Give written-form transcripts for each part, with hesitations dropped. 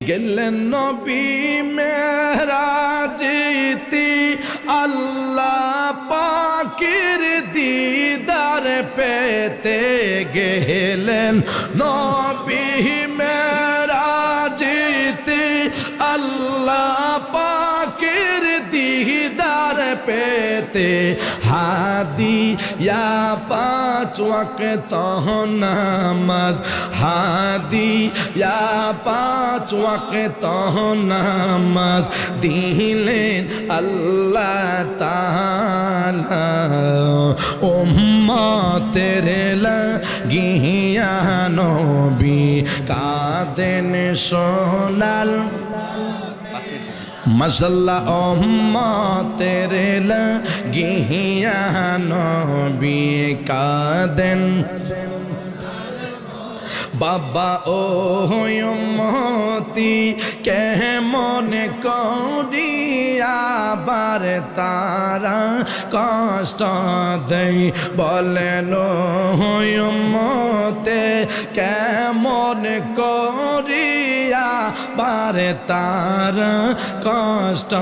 গেলেন নবী মেরাজেতে আল্লাহ পাকের দিদার পেতে গেলেন নবী মেরাজেতে আল্লাহ পাকের দিদার পেতে হাদিয়া পাঁচ ওয়াক্ত নামাজ হাদিয়া পাঁচ ওয়াক্ত নামাজ দিলেন আল্লাহ তাআলা উম্মতের লাগিয়া নবী কাঁদেন সোনাল মাশাআল্লাহ উম্মতের লাগিয়া নবী কাঁদেন বাবা ও উম্মতি কেমন করিয়া বার তারা কষ্ট দেই বলেন উম্মতে কেমন করিয়া বার তারা কষ্ট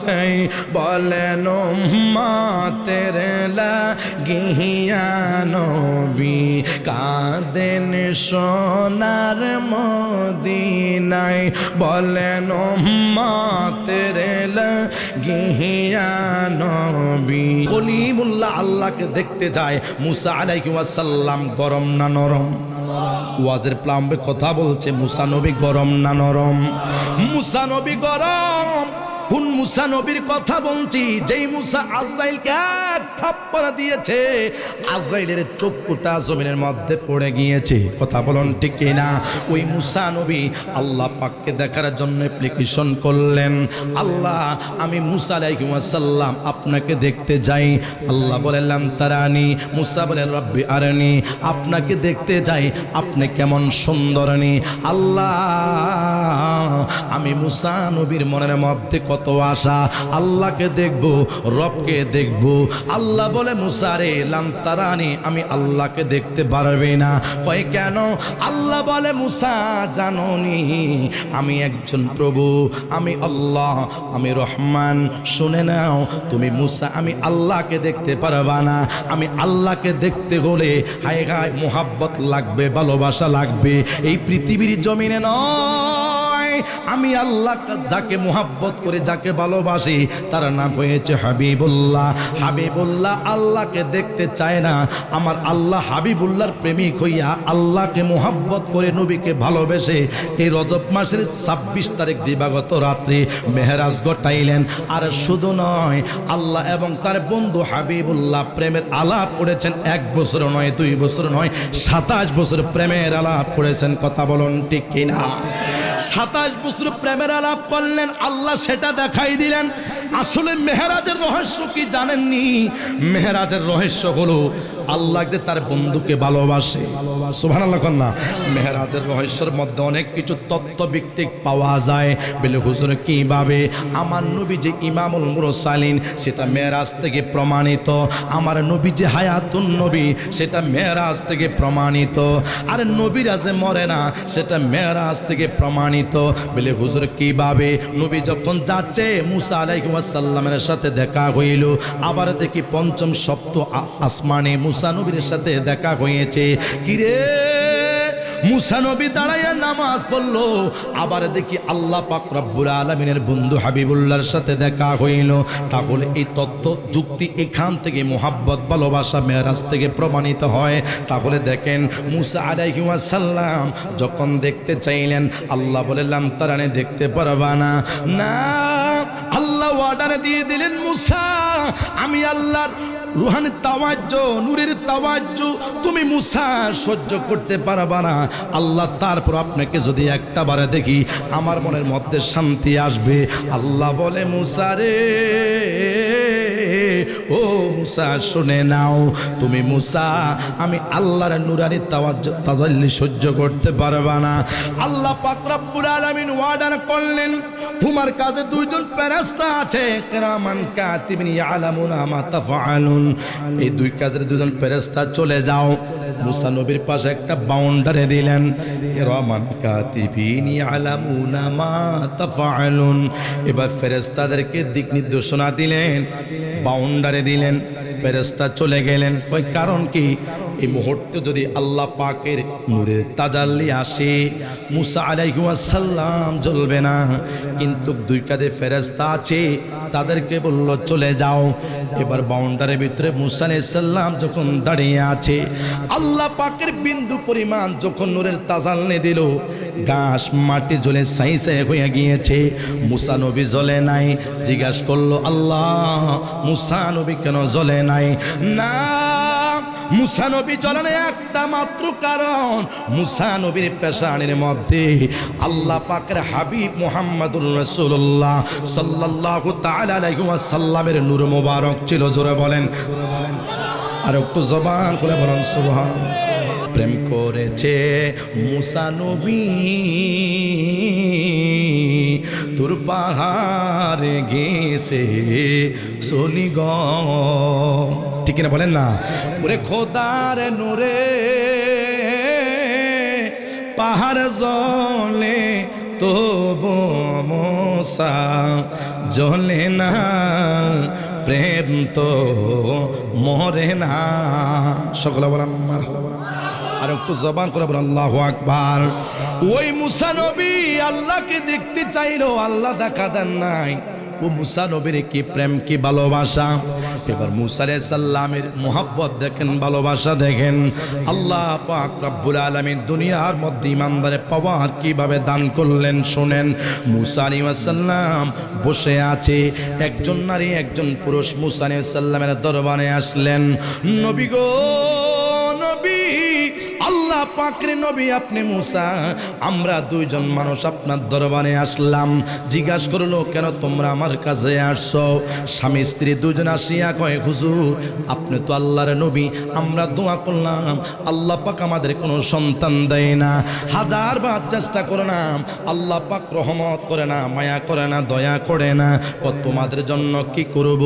দেই বলেন উম্মতের লাগিয়া নবী কাঁদেন সোনার মদিনায় বলেন উম্মতের লাগিয়া নবী কলিমুল্লাহ আল্লাহকে দেখতে যায় মুসা আলাইহিস সালাম গরম না নরম ওয়াজের প্লাম্বে কথা বলছে মুসা নবী গরম না নরম মুসা নবী গরম কোন মুসা নবীর কথা বলছি যেই মুসা আজরাইলকে এক থাপ্পড় দিয়েছে আজরাইলের চক্ষুটা জমিনের মধ্যে পড়ে গিয়েছে কথা বলুন ঠিক কিনা ওই মুসা নবী আল্লাহ পাককে দেখার জন্য অ্যাপ্লিকেশন করলেন আল্লাহ আমি মুসা আলাইহিস সালাম আপনাকে দেখতে যাই আল্লাহ বললেন তারানি মুসা বলেন রব্বি আরনি আপনাকে দেখতে যাই আপনি কেমন সুন্দরনি আল্লাহ আমি মুসা নবীর মনের মধ্যে কত আশা আল্লাহকে দেখব রবকে দেখব আল্লাহ বলে মুসা রে লাম তারানি আমি আল্লাহকে দেখতে পারবে না কয় কেন আল্লাহ বলে মুসা জানোনি আমি একজন প্রভু আমি আল্লাহ আমি রহমান শুনে নাও তুমি মুসা আমি আল্লাহকে দেখতে পারবা না আমি আল্লাহকে দেখতে হলে হায় হায় মোহাব্বত লাগবে ভালোবাসা লাগবে এই পৃথিবীর জমিনে নয় আমি আল্লাহ যাকে মোহাব্বত করে যাকে ভালোবাসি তার নাম হয়েছে হাবিবুল্লাহ হাবিবুল্লাহ আল্লাহকে দেখতে চায় না আমার আল্লাহ হাবিবুল্লাহর প্রেমিক হইয়া আল্লাহকে মোহাব্বত করে নবীকে ভালোবেসে এই রজব মাসের 26 তারিখ দিবাগত রাত্রে মেহরাজ ঘটাইলেন আর শুধু নয় আল্লাহ এবং তার বন্ধু হাবিবুল্লাহ প্রেমের আলাপ করেছেন 1 বছর নয় 2 বছর নয় 27 বছর প্রেমের আলাপ করেছেন কথা বলুন ঠিক কিনা 27 বছর প্রেমের আলাপ করলেন আল্লাহ সেটা দেখাই দিলেন আসলে মেহরাজের রহস্য কি জানেননি মেহরাজের রহস্য হলো আল্লাহ যে তার বন্ধুকে ভালোবাসে সুবহানাল্লাহ না মেহরাজের রহস্যের মধ্যে অনেক কিছু তত্ত্বভিত্তিক পাওয়া যায় বলে হুজুর কিভাবে আমার নবী যে ইমামুল মুরসালিন সেটা মেহরাজ থেকে প্রমাণিত আমার নবী যে হায়াতুন নবী সেটা মেহরাজ থেকে প্রমাণিত আর নবীরা যে মরে না সেটা মেহরাজ থেকে প্রমাণিত বলে হুজুর কিভাবে নবী যখন যাচ্ছে মুসা আলাইহিস সালামের সাথে দেখা হইল আবার দেখি পঞ্চম সপ্তম আসমানে মুসা নবীর সাথে দেখা হয়েছে কিরে মুসা নবী দাঁড়াইয়া নামাজ পড়লো আবার দেখি আল্লাহ পাক রব্বুল আলামিনের বন্ধু হাবিবুল্লাহর সাথে দেখা হইল তাহলে এই তত্ত্ব যুক্তি এখান থেকে মোহাব্বত ভালোবাসা মেরাজ থেকে প্রমাণিত হয় তাহলে দেখেন মুসা আলাইহিস সালাম যখন দেখতে চাইলেন আল্লাহ বললেন তারানে দেখতে পারবা না না আল্লাহ অর্ডার দিয়ে দিলেন মুসা আমি আল্লাহর রুহানি তাওয়াজ্জু নূরের তাওয়াজ্জু তুমি মুসা সহ্য করতে পারবা না আল্লাহ তারপর আপনাকে যদি একটা বারে দেখি আমার মনের মধ্যে শান্তি আসবে আল্লাহ বলে মুসা রে ও মুসা শুনে নাও তুমি মুসা আমি আল্লাহর নূরানি তাওয়াজ্জু তাজাল্লি সহ্য করতে পারবা না আল্লাহ পাক রব্বুল আলামিন ওয়ার্ডার করলেন তোমার কাছে দুইজন ফেরেশতা আছে কিরামান কাতিবিন ইয়ালামুনা মা তাফআলুন এই দুই কাজের দুইজন ফেরেশতা চলে যাও মুসা নবীর পাশে একটা বাউন্ডারি দিলেন, কিরামান কাতিবিন ইয়ালামুনা মা তাফআলুন। এবার ফেরেশতাদেরকে দিক নির্দেশনা দিলেন, বাউন্ডারি দিলেন, ফেরেশতা চলে গেলেন। কই কারণ কি? এই মুহূর্তে যদি আল্লাহ পাকের নূরের তাজাল্লি আসে, মুসা আলাইহিস সালাম জ্বলবে না, কিন্তু দুই কাঁধে ফেরেশতা আছে, তাদেরকে বলল চলে যাও। এবার বাউন্ডারির ভিতরে মুসা আলাইহিস সালাম যখন দাঁড়িয়ে আছে, আল্লাহ পাকের বিন্দু পরিমাণ যখন নূরের তাজাল্লি দিল, ঘাস মাটি জ্বলে ছাই ছাই হয়ে গিয়েছে, মুসা নবী জ্বলে নাই। জিজ্ঞাসা করলো আল্লাহ, মুসা নবী কেন জ্বলে নাই? না, মুসা নবী জ্বলে না একটা মাত্র কারণ, মুসা নবীর পেশানির মধ্যে আল্লাহ পাকের হাবিব মুহাম্মদুর রাসূলুল্লাহ সাল্লাল্লাহু তাআলা আলাইহি ওয়াসাল্লামের নূর মোবারক ছিল। জোরে বলেন, আর একটু জবান খুলে বলেন সুবহানাল্লাহ। প্রেম করেছে মুসা নবী তোর পাহাড়ে গেছে সলিগ, ঠিক না বলেন না? ওরে খোদার নূরে পাহাড় জ্বলে তবু মুসা জ্বলে না, প্রেম তো মরে না। সকলে বলেন আর একটু জবান করে বলেন আল্লাহু আকবার। ওই মুসা নবী আল্লাহকে দেখতে চাইলো, আল্লাহ দেখা দেন নাই। ও মুসা নবীর কি প্রেম, কি ভালোবাসা। এবার মুসা আলাইহিস সালামের মোহাব্বত দেখেন, ভালোবাসা দেখেন। আল্লাহ পাক রব্বুল আলামিন দুনিয়ার মধ্যে ইমানদারের পাওয়ার কিভাবে দান করলেন শুনেন। মুসা আলাইহিস সালাম বসে আছে, একজন নারী একজন পুরুষ মুসা আলাইহিস সালামের দরবারে আসলেন। নবী গো নবী, আল্লাহ পাকের নবী আপনি মুসা, আমরা দুইজন মানুষ আপনার দরবারে আসলাম। জিজ্ঞাসা করলো কেন তোমরা আমার কাছে আসছো? স্বামী স্ত্রী দুজন আসিয়া কয় হুজুর আপনি তো আল্লাহর নবী, আমরা দোয়া করলাম আল্লাহ পাক আমাদের কোনো সন্তান দেয় না, হাজারবার চেষ্টা করলাম আল্লাহ পাক রহমত করে না, মায়া করে না, দয়া করে না, তোমাদের জন্য কি করব?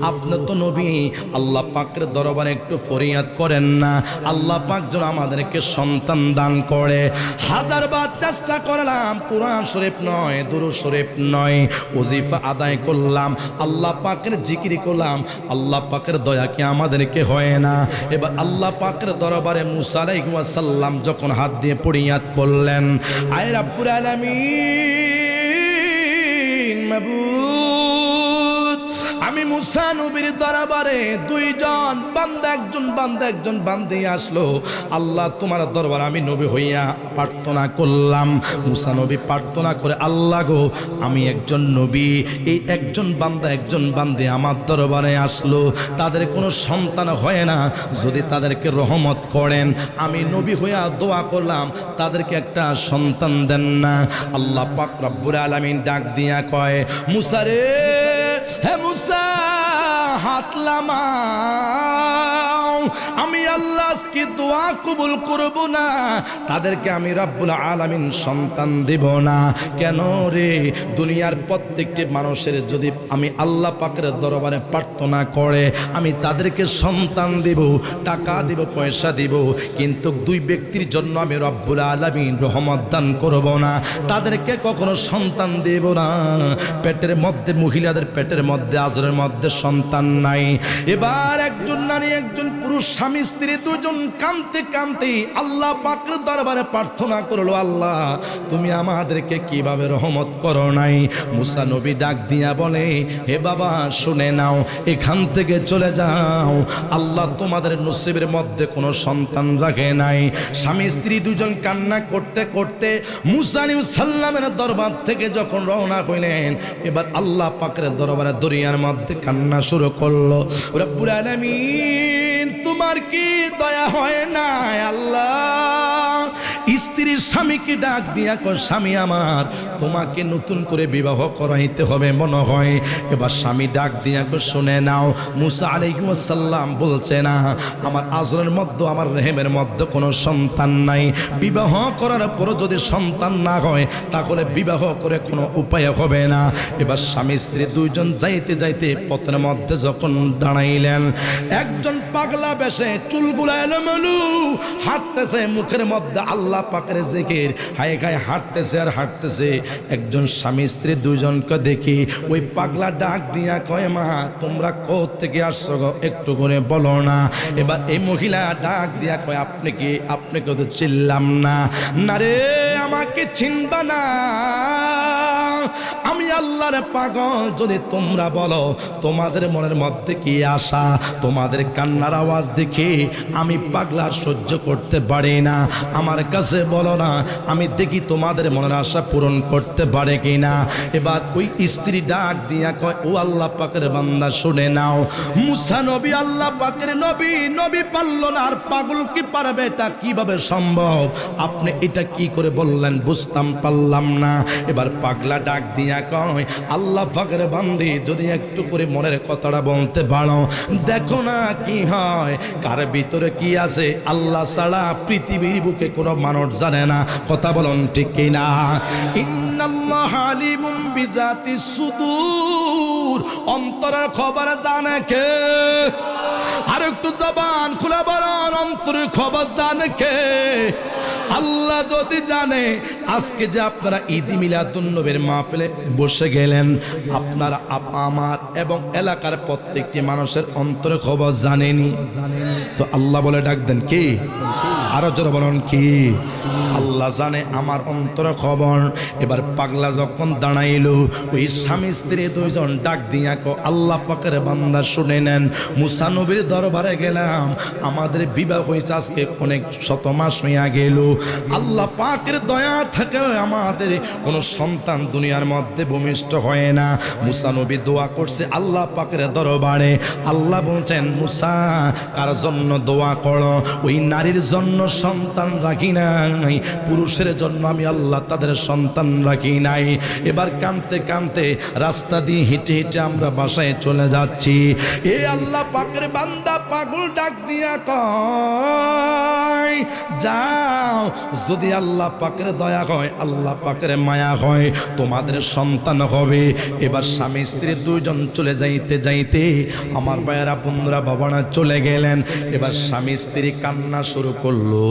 আপনি তো নবী, আল্লাহ পাকের দরবারে একটু ফরিয়াদ করেন না, আল্লাহ পাক যেন আমাদেরকে সন্তান দান করে। হাজারবার চেষ্টা করলাম, কোরআন শরীফ নয়, দুরূদ শরীফ নয়, ওজিফা আদায় করলাম, আল্লাহ পাকের জিকির করলাম, আল্লাহ পাকের দয়া কি আমাদেরকে হয় না? এবার আল্লাহ পাকের দরবারে মুসা আলাইহিস সালাম যখন হাত দিয়ে ফরিয়াদ করলেন, আয় রাব্বুল আলামিন মাবুদ, আমি মুসা নবীর দরবারে দুইজন বান্দা, একজন বান্দি আসলো, আল্লাহ তোমার দরবার আমি নবী হইয়া প্রার্থনা করলাম। মুসা নবী প্রার্থনা করে আল্লাহ গো আমি একজন নবী, এই একজন বান্দি আমার দরবারে আসলো, তাদের কোনো সন্তান হয় না, যদি তাদেরকে রহমত করেন, আমি নবী হইয়া দোয়া করলাম তাদেরকে একটা সন্তান দেন না। আল্লাহ পাক রব্বুল আলামিন ডাক দিয়া কয় মুসা রে, হে মুসা হাত লামাও, আমি আল্লাহ কি দোয়া কবুল করব না, তাদেরকে আমি রব্বুল আলামিন সন্তান দেব না। কেন রে? দুনিয়ার প্রত্যেকটি মানুষের যদি আমি আল্লাহ পাকের দরবারে প্রার্থনা করে আমি তাদেরকে সন্তান দেব, টাকা দেব, পয়সা দেব, কিন্তু দুই ব্যক্তির জন্য আমি রব্বুল আলামিন রহমত দান করব না, তাদেরকে কখনো সন্তান দেব না। পেটের মধ্যে, মহিলাদের পেটের মধ্যে, আজরের মধ্যে সন্তান নাই। এবার একজন নারী একজন পুরুষ স্বামী স্ত্রী দুজন কাঁদতে কাঁদতে আল্লাহ পাকের দরবারে প্রার্থনা করলো, আল্লাহ তুমি আমাদেরকে কিভাবে রহমত করো নাই। মুসা নবী ডাক দিয়া বলে, হে বাবা শুনে নাও, এখান থেকে চলে যাও, আল্লাহ তোমাদের নসিবের মধ্যে কোনো সন্তান রাখে নাই। স্বামী স্ত্রী দুজন কান্না করতে করতে মুসা আলাইহিস সালামের দরবার থেকে যখন রওনা হইলেন, এবার আল্লাহ পাকের দরবারে দরিয়ার মধ্যে কান্না শুরু করলো। রব্বুল আলামিন তোমার কি দয়া হয় না? আল্লাহ স্ত্রীর স্বামীকে ডাক দিয়া কয় স্বামী আমার তোমাকে নতুন করে বিবাহ করাইতে হবে মনে হয়। এবার স্বামী ডাক দিয়া কয় শুনে নাও, মুসা আলাইহিস সালাম বলছে না আমার আজরের মধ্যে আমার রেহেমের মধ্যে কোনো সন্তান নাই, বিবাহ করার পরও যদি সন্তান না হয় তাহলে বিবাহ করে কোনো উপায় হবে না। এবার স্বামী স্ত্রী দুইজন যাইতে যাইতে পথের মধ্যে যখন দাঁড়াইলেন, একজন পাগলা বেশে চুলগুলা এলোমেলো হাঁটতেছে, মুখের মধ্যে আল্লাহ পাকের জিকির হায় খায় হাঁটতেছে আর হাঁটতেছে। একজন স্বামী স্ত্রী দুইজনকে দেখি ওই পাগলা ডাক দিয়া কয় মা তোমরা কোথা থেকে আসছো গো একটু করে বলো না। এবার এই মহিলা ডাক দিয়া কয় আপনাকে তো চিনলাম না। না রে আমাকে চিনবা না, আমি আল্লাহর পাগল। যদি তোমরা বলো তোমাদের মনের মধ্যে কি আশা, তোমাদের কান্নার আওয়াজ দেখে আমি পাগলা সহ্য করতে পারি না, আমার কাছে বলো না আমি দেখি তোমাদের মনের আশা পূরণ করতে পারে কিনা। এবার ওই স্ত্রী ডাক দিয়া কয় ও আল্লাহ পাকের বান্দা শুনে নাও, মুসা নবী আল্লাহ পাকের নবী, নবী পারল না আর পাগল কি পারবে, এটা কিভাবে সম্ভব? আপনি এটা কি করে বললেন বুঝতাম পারলাম না। এবার পাগলা ডাক দিয়া কয় আল্লাহ পাকের বান্দি যদি একটু করে মনের কথাটা বলতে পারো, দেখো না কি হয়, কার ভিতরে কি আছে আল্লাহ ছাড়া পৃথিবীর বুকে কোনো মানুষ জানে না। কথা বলুন ঠিক কিনা? ইন্নাল্লাহ আলিমুম বিজাতিস সুদূর, অন্তরের খবর জানে কে? আর একটু জবান খুলে বলেন অন্তরের খবর জানে কে? আল্লাহ যদি জানে, আজকে যে আপনারা ঈদ মিলাদুন্নবীর মাহফিলে বসে গেলেন, আপনারা আমার এবং এলাকার প্রত্যেকটি মানুষের অন্তরে খবর জানেনি তো আল্লাহ বলে ডাক দেন কি? আরো জোরে বলুন কি? আল্লাহ জানে আমার অন্তরে খবর। এবার পাগলা যখন দাঁড়াইলো, ওই স্বামী স্ত্রী দুইজন ডাক দিয়া কো আল্লাহ পাকের বান্দা শুনে নেন, মুসা নবীর দরবারে গেলাম, আমাদের বিবাহ হয়েছে আজকে অনেক শত মাস হইয়া গেল, আল্লাহ পাকের দয়া থেকে আমাদের কোনো সন্তান দুনিয়ার মধ্যে ভূমিষ্ঠ হয় না। মুসা নবী দোয়া করছে আল্লাহ পাকের দরবারে। আল্লাহ বলছেন মুসা কার জন্য দোয়া করো? ওই নারীর জন্য সন্তান রাখি নাই, পুরুষের জন্য আমি আল্লাহ তাদের সন্তান রাখি নাই। এবার কাঁদতে কাঁদতে রাস্তা দিয়ে হেঁটে হেঁটে আমরা বাসায় চলে যাচ্ছি। এ আল্লাহ পাকের বান্দা পাগল ডাক দিয়া কয় যাও, যদি আল্লাহ পাকের দয়া হয়, আল্লাহ পাকের মায়া হয়, তোমাদের সন্তান হবে। এবার স্বামী স্ত্রী দুইজন চলে যাইতে যাইতে আমার ভাইয়েরা বন্ধুরা বাবারা চলে গেলেন। এবার স্বামী স্ত্রী কান্না শুরু করলো,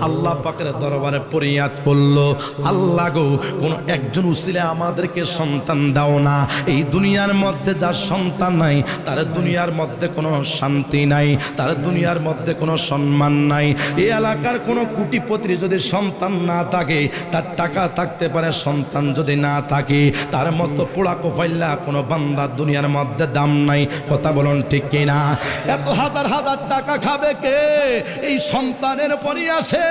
আল্লাহ পাকের দরবারে ফরিয়াদ করলো, আল্লাহ গো কোন একজন উসিলে আমাদেরকে সন্তান দাও না। এই দুনিয়ার মধ্যে যার সন্তান নাই তার দুনিয়ার মধ্যে কোনো শান্তি নাই, তার দুনিয়ার মধ্যে কোনো সম্মান নাই। এই এলাকার কোনো কোটিপতির যদি সন্তান না থাকে, তার টাকা থাকতে পারে, সন্তান যদি না থাকে তার মতো পোড়া কোফাইল্লা কোনো বান্দার দুনিয়ার মধ্যে দাম নাই। কথা বলুন ঠিক কিনা? এত হাজার হাজার টাকা খাবে কে? এই সন্তানের পরই আসে।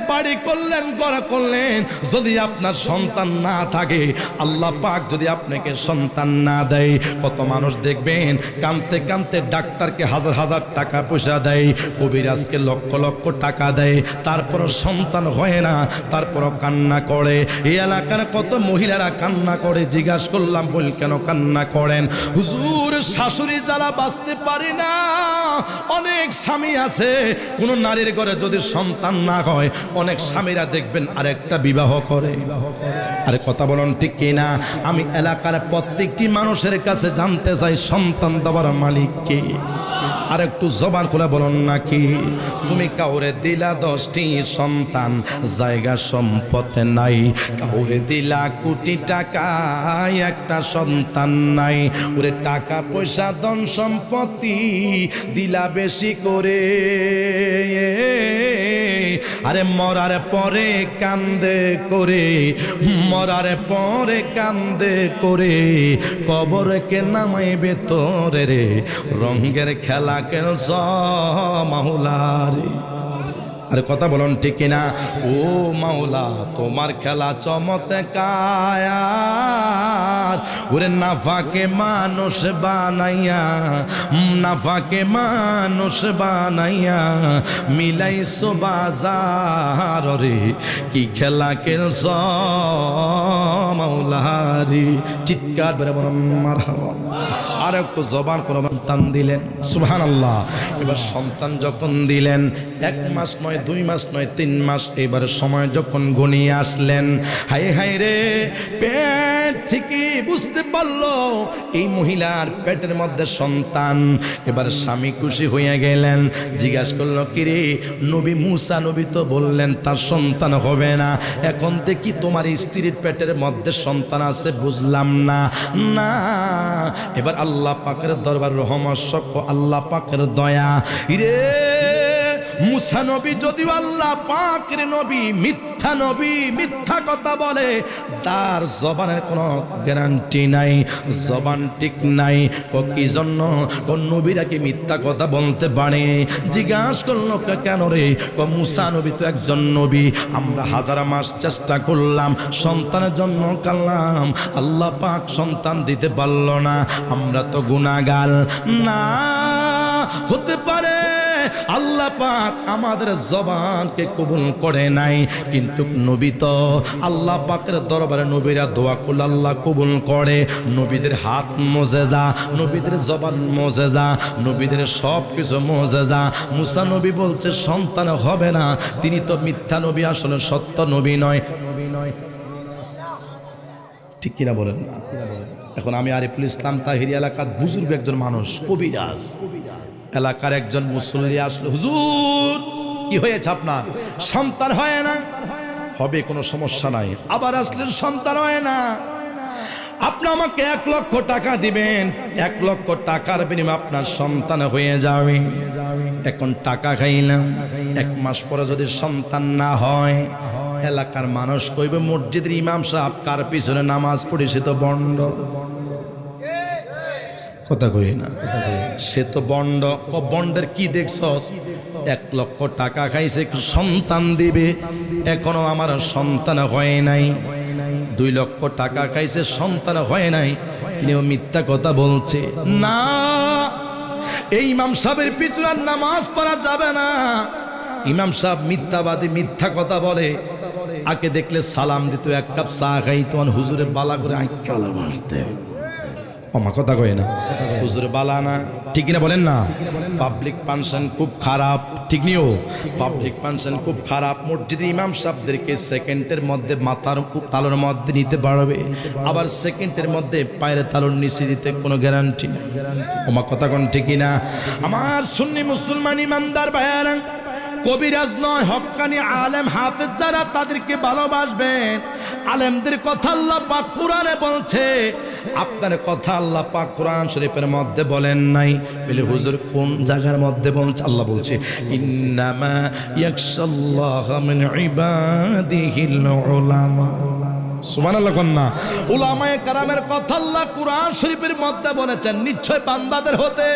বাড়ি করলেন, গড়া করলেন, যদি আপনার সন্তান না থাকে, আল্লাহ পাক যদি আপনাকে সন্তান না দেয়, কত মানুষ দেখবেন কানতে কানতে ডাক্তারকে হাজার হাজার টাকা পয়সা দেয়, কবিরাজকে লক্ষ লক্ষ টাকা দেয়, তারপরও সন্তান হয় না, তারপরও কান্না করে। এই এলাকার কত মহিলারা কান্না করে। জিজ্ঞাসা করলাম বল কেন কান্না করেন? হুজুর শাশুড়ি জ্বালা বাঁচতে পারি না। অনেক স্বামী আছে কোন নারীর ঘরে যদি সন্তান না হয়, অনেক স্বামীরা দেখবেন আরেকটা বিবাহ করে। আরে কথা বলুন ঠিক কিনা? আমি এলাকার প্রত্যেকটি মানুষের কাছে জানতে চাই সন্তান দেওয়ার মালিক কে? আর একটু জবান খুলে বলুন নাকি? তুমি কাউরে দিলা 10টি সন্তান, জায়গা সম্পদ নাই, কাউরে দিলা কোটি টাকা, একটা সন্তান নাই। ওরে টাকা পয়সা ধন সম্পত্তি দিলা বেশি করে, আরে মরার পরে কান্দে করে, মরার পরে কান্দে করে, কবরে কে নামাইবে তোরে রে, রঙের খেলা খেলছ মাওলারে। আরে কথা বলুন ঠিক কিনা? ও মাওলা তোমার খেলা চমৎকার, ওরে নাফাকে মানুষ বানাইয়া, নাফাকে মানুষ বানাইয়া মিলাইছো বাজার রে, কি খেলা খেলছ মাওলারি। চিৎকার বেড়ে বলেন মারহাবা। আর একটু জবান করে সন্তান দিলেন, সুবহানাল্লাহ। এবার সন্তান যখন দিলেন 1 মাস নয় 2 মাস নয় 3 মাস, এবার সময় যখন ঘনিয়ে আসলেন, হাই হাই রে, পেট থেকে বুঝতে পারলো এই মহিলার পেটের মধ্যে সন্তান। এবার স্বামী খুশি হয়ে গেলেন, জিজ্ঞাসা করলো কিরে নবী মুসা নবী তো বললেন তার সন্তান হবে না, এখন থেকে তোমার স্ত্রীর পেটের মধ্যে সন্তান আছে, বুঝলাম না। না, এবার আল্লাহ পাকের দরবার রহমত আল্লাহ পাকের দয়া রে। মুসা নবী যদিও আল্লাহ পাকের নবী, মিথ্যা নবী, মিথ্যা কথা বলে, তার জবানের কোনো গ্যারান্টি নাই, জবান ঠিক নাই। কি জন্য নবীরা কি মিথ্যা কথা বলতে পারে? জিজ্ঞাসা করলো কেন রে? মুসা নবী তো একজন নবী, আমরা 1000 মাস চেষ্টা করলাম সন্তানের জন্য, কাল্লাম আল্লাহ পাক সন্তান দিতে পারল না, আমরা তো গুনাহগার। না, হতে পারে আল্লাহ পাক আমাদের জবানকে কবুল করে নাই, কিন্তু নবী তো আল্লাহ পাকের দরবারে নবীরা দোয়া করলে আল্লাহ কবুল করে। নবীদের হাত মুজেজা, নবীদের জবান মুজেজা, নবীদের সব কিছু মুজেজা। মুসা নবী বলছে সন্তান হবে না, তিনি তো মিথ্যা নবী, আসলে সত্য নবী নয়। ঠিক কিনা বলেন না? এখন আমি আরিফুল ইসলাম তাহিরি এলাকার বুজুর্গ একজন মানুষ, কবিরাজ, এলাকার একজন মুসল্লি আসলো, হুজুর কি হয়েছে আপনার? সন্তান হয় না। হবে, কোনো সমস্যা নাই। আবার আসলেন, সন্তান হয় না। আপনি আমাকে 1 লক্ষ টাকা দিবেন, 1 লক্ষ টাকার বিনিময়ে আপনার সন্তান হয়ে যাবে। এখন টাকা খাইলাম, 1 মাস পরে যদি সন্তান না হয়, এলাকার মানুষ কইবে মসজিদের ইমাম সাহেব কার পিছনে নামাজ পড়েছে তো বন্ড। কথা কই না, সে তো বন্ড। বন্ডের কি দেখছস? 1 লক্ষ টাকা খাইছে, সন্তান দিবে, এখনো আমার সন্তান হয় নাই। 2 লক্ষ টাকা খাইছে, সন্তান হয় নাই, তিনিও মিথ্যা কথা বলছে। না, এই ইমাম সাহেবের পিছনে নামাজ পড়া যাবে না। ইমাম সাহেব মিথ্যাবাদী, মিথ্যা কথা বলে। আগে দেখলে সালাম দিত, 1 কাপ চা খাইতো, হুজুরে বালা করে আঁকা মারতে। আমার কথা কয় না, হুজুরে বালা না, ঠিক কিনা বলেন না? পাবলিক ফাংশন খুব খারাপ, ঠিক নিও, পাবলিক ফাংশন খুব খারাপ। মসজিদে ইমাম সাহেবদেরকে সেকেন্ডের মধ্যে মাথার তালুর মধ্যে নিতে পারবে, আবার সেকেন্ডের মধ্যে পায়ের তালুর নিচে দিতে কোনো গ্যারান্টি নেই। আমার কথা কোন ঠিক কিনা? আমার সুন্নি মুসলমান ইমানদার ভাইয়ারা, কবিরাজ নয়, হক্কানি আলেম হাফেজ যারা, তাদেরকে ভালোবাসবেন। আলেমদের কথা আল্লাহ পাক কোরআনে বলছে, আপনার কথা আল্লাহ পাক কোরআন শরীফের মধ্যে বলেন নাই। বলে হুজুর কোন জায়গার মধ্যে বলছে? আল্লাহ বলছে ইন্নামা ইয়াখশাল্লাহা মিন ইবাদিহিল উলামা। সুবহানাল্লাহ কন্না। উলামায়ে কেরামের কথা আল্লাহ কুরআন শরীফের মধ্যে বলেছেন, নিশ্চয় বান্দাদের হতে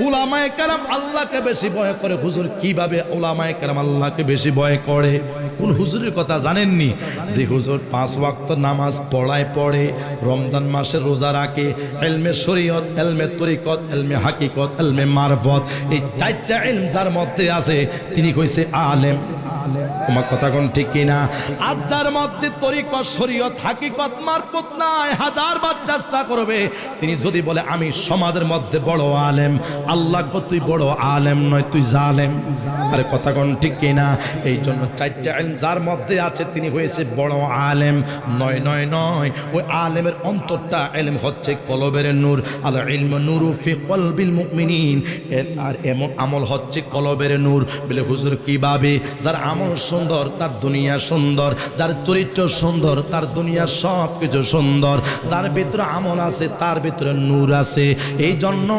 উলামায়ে কেরাম আল্লাহকে বেশি ভয় করে। হুজুর কিভাবে উলামায়ে কেরাম আল্লাহকে বেশি ভয় করে? কোন হুজুরের কথা জানেননি? যে হুজুর 5 ওয়াক্ত নামাজ পড়ে, রমজান মাসে রোজা রাখে, ইলমে শরীয়ত, ইলমে তরিকত, ইলমে হাকিকত, ইলমে মারফত, এই 4টা ইলম যার মধ্যে আছে তিনি কইছে আলেম। তোমার কথা কোন ঠিক কিনা? আজ যার মধ্যে তরিকত, শরীয়ত, হাকিকত, মারফত নাই, 1000 বার চেষ্টা করবে, তিনি যদি বলে আমি সমাজের মধ্যে বড় আলেম, আল্লাহ কো তুই বড় আলেম নয়, তুই জালেম। আরে কথা কোন ঠিক কিনা? এই জন্য 4টা ইলম যার মধ্যে আছে তিনি হয়েছে বড় আলেম। নয়, ওই আলেমের অন্তরটা ইলম হচ্ছে কলবের নূর। আল ইলমু নূরু ফি কলবিল মুমিনিন। আর এমন আমল হচ্ছে কলবের নূর। বলে হুজুর কিভাবে? যার আমল সুন্দর তার দুনিয়া সুন্দর, যার চরিত্র সুন্দর তার দুনিয়া সব কিছু সুন্দর, যার ভিতরে আমল আছে তার ভিতরে নূর আছে। এই জন্য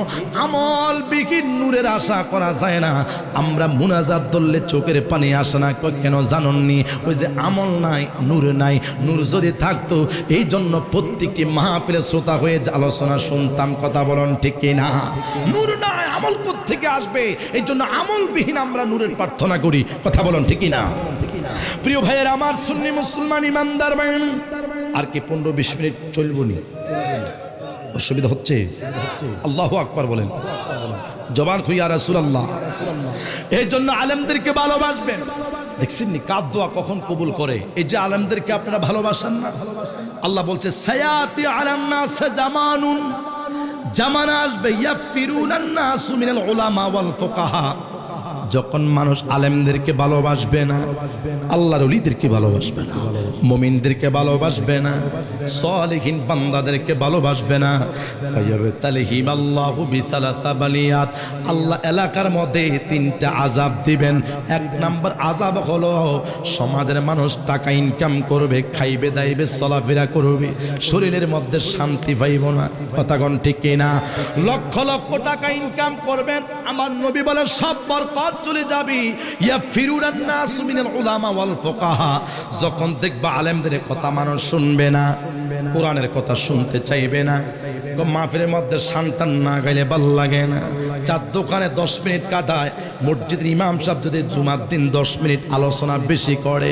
আমলবিহীন নূরের আশা করা যায় না। আমরা মুনাজাত ধরলে চোখের পানি আসে না, কেন জানেননি? ওই যে আমল নাই, নূর নাই। নূর যদি থাকতো, এই জন্য প্রত্যেকটি মাহফিলে শ্রোতা হয়ে আলোচনা শুনতাম। কথা বলেন ঠিক কিনা? নূর নাই, আমল কোত্থেকে আসবে? এই জন্য আমলবিহীন আমরা নূরের প্রার্থনা করি। কথা বলেন ঠিক কিনা? প্রিয় ভাইয়ের আমার, সুন্নি মুসলমান ইমানদার ভাইয়ের, আর কি 15-20 মিনিট চলবো নি? অসুবিধা হচ্ছে? আল্লাহু আকবার বলেন, জবান খুইয়া রাসূলুল্লাহ। এই জন্য আলেমদেরকে ভালোবাসবেন। দেখছেন নি কার দোয়া কখন কবুল করে? এই যে আলেমদেরকে আপনারা ভালোবাসেন না, আল্লাহ বলছে সায়াতি আলান নাস জামানুন, জামানা আসবে ইয়াফিরুনান নাসু মিনাল উলামা ওয়াল ফুকাহা। যখন মানুষ আলেমদেরকে ভালোবাসবে না, আল্লাহর ওলিদেরকে ভালোবাসবে না, মুমিনদেরকে ভালোবাসবে না, সালিহিন বান্দাদেরকে ভালোবাসবে না, ফায়াবতালিহিম আল্লাহু বিসালাসা বালিয়াত, আল্লাহ এলাকার মধ্যে 3টা আযাব দিবেন। 1 নাম্বার আযাব হলো সমাজের মানুষ টাকা ইনকাম করবে, খাইবে দাইবে চলাফেরা করবে, শরীরের মধ্যে শান্তি পাইব না। কথা কোন ঠিক কিনা? লক্ষ লক্ষ টাকা ইনকাম করবেন, আমার নবী বলেন সব বরকত চলে যাবে। ইয়াফিরুনান নাসু মিনাল উলামা ওয়াল ফুকাহা। যখন দেখবা আলেমদের কথা মানুষ শুনবে না, কোরআনের কথা শুনতে চাইবে না, মাহফিলের মধ্যে শানটান না গাইলে ভালো লাগে না, চার দোকানে 10 মিনিট কাটায়, মসজিদের ইমাম সাহেব যদি জুমার দিন 10 মিনিট আলোচনা বেশি করে,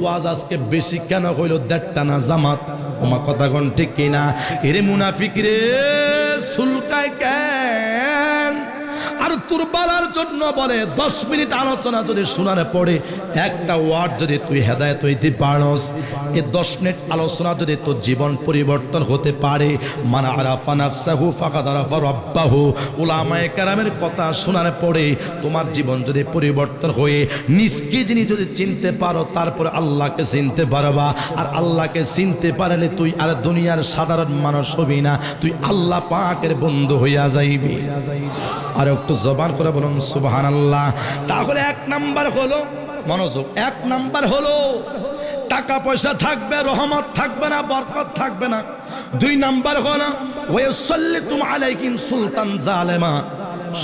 ওয়াজ আজকে বেশি কেন হইল? 1.5টা না জামাত। আমার কথা কোন ঠিক কিনা? এরে মুনাফিক রে, সুলকায় কেন? আর তোর বালার জন্য বলে 10 মিনিট আলোচনা যদি শোনার পড়ে, একটা ওয়ার্ড যদি তুই হেদায়েত হইতে পারস, এই 10 মিনিট আলোচনা যদি তোর জীবন পরিবর্তন হতে পারে, মান আরাফা নাফসাহু ফাকাদ আরাফা রাব্বাহু, উলামায়ে কেরামের কথা শোনার পরে তোমার জীবন যদি পরিবর্তন হয়ে নিজকে যিনি যদি চিনতে পারো, তারপরে আল্লাহকে চিনতে পারবা। আর আল্লাহকে চিনতে পারলে তুই আর দুনিয়ার সাধারণ মানুষ হবি না, তুই আল্লাহ পাকের বন্ধু হইয়া যাইবি। আর একটু জবান করে বলুন সুবহানাল্লাহ। তাহলে 1 নাম্বার হলো মনোযোগ, 1 নাম্বার হলো টাকা পয়সা থাকবে, রহমত থাকবে না, বরকত থাকবে না। 2 নাম্বার হলো ওয়াসাল্লিতুম আলাইকুম সুলতান জালেমা,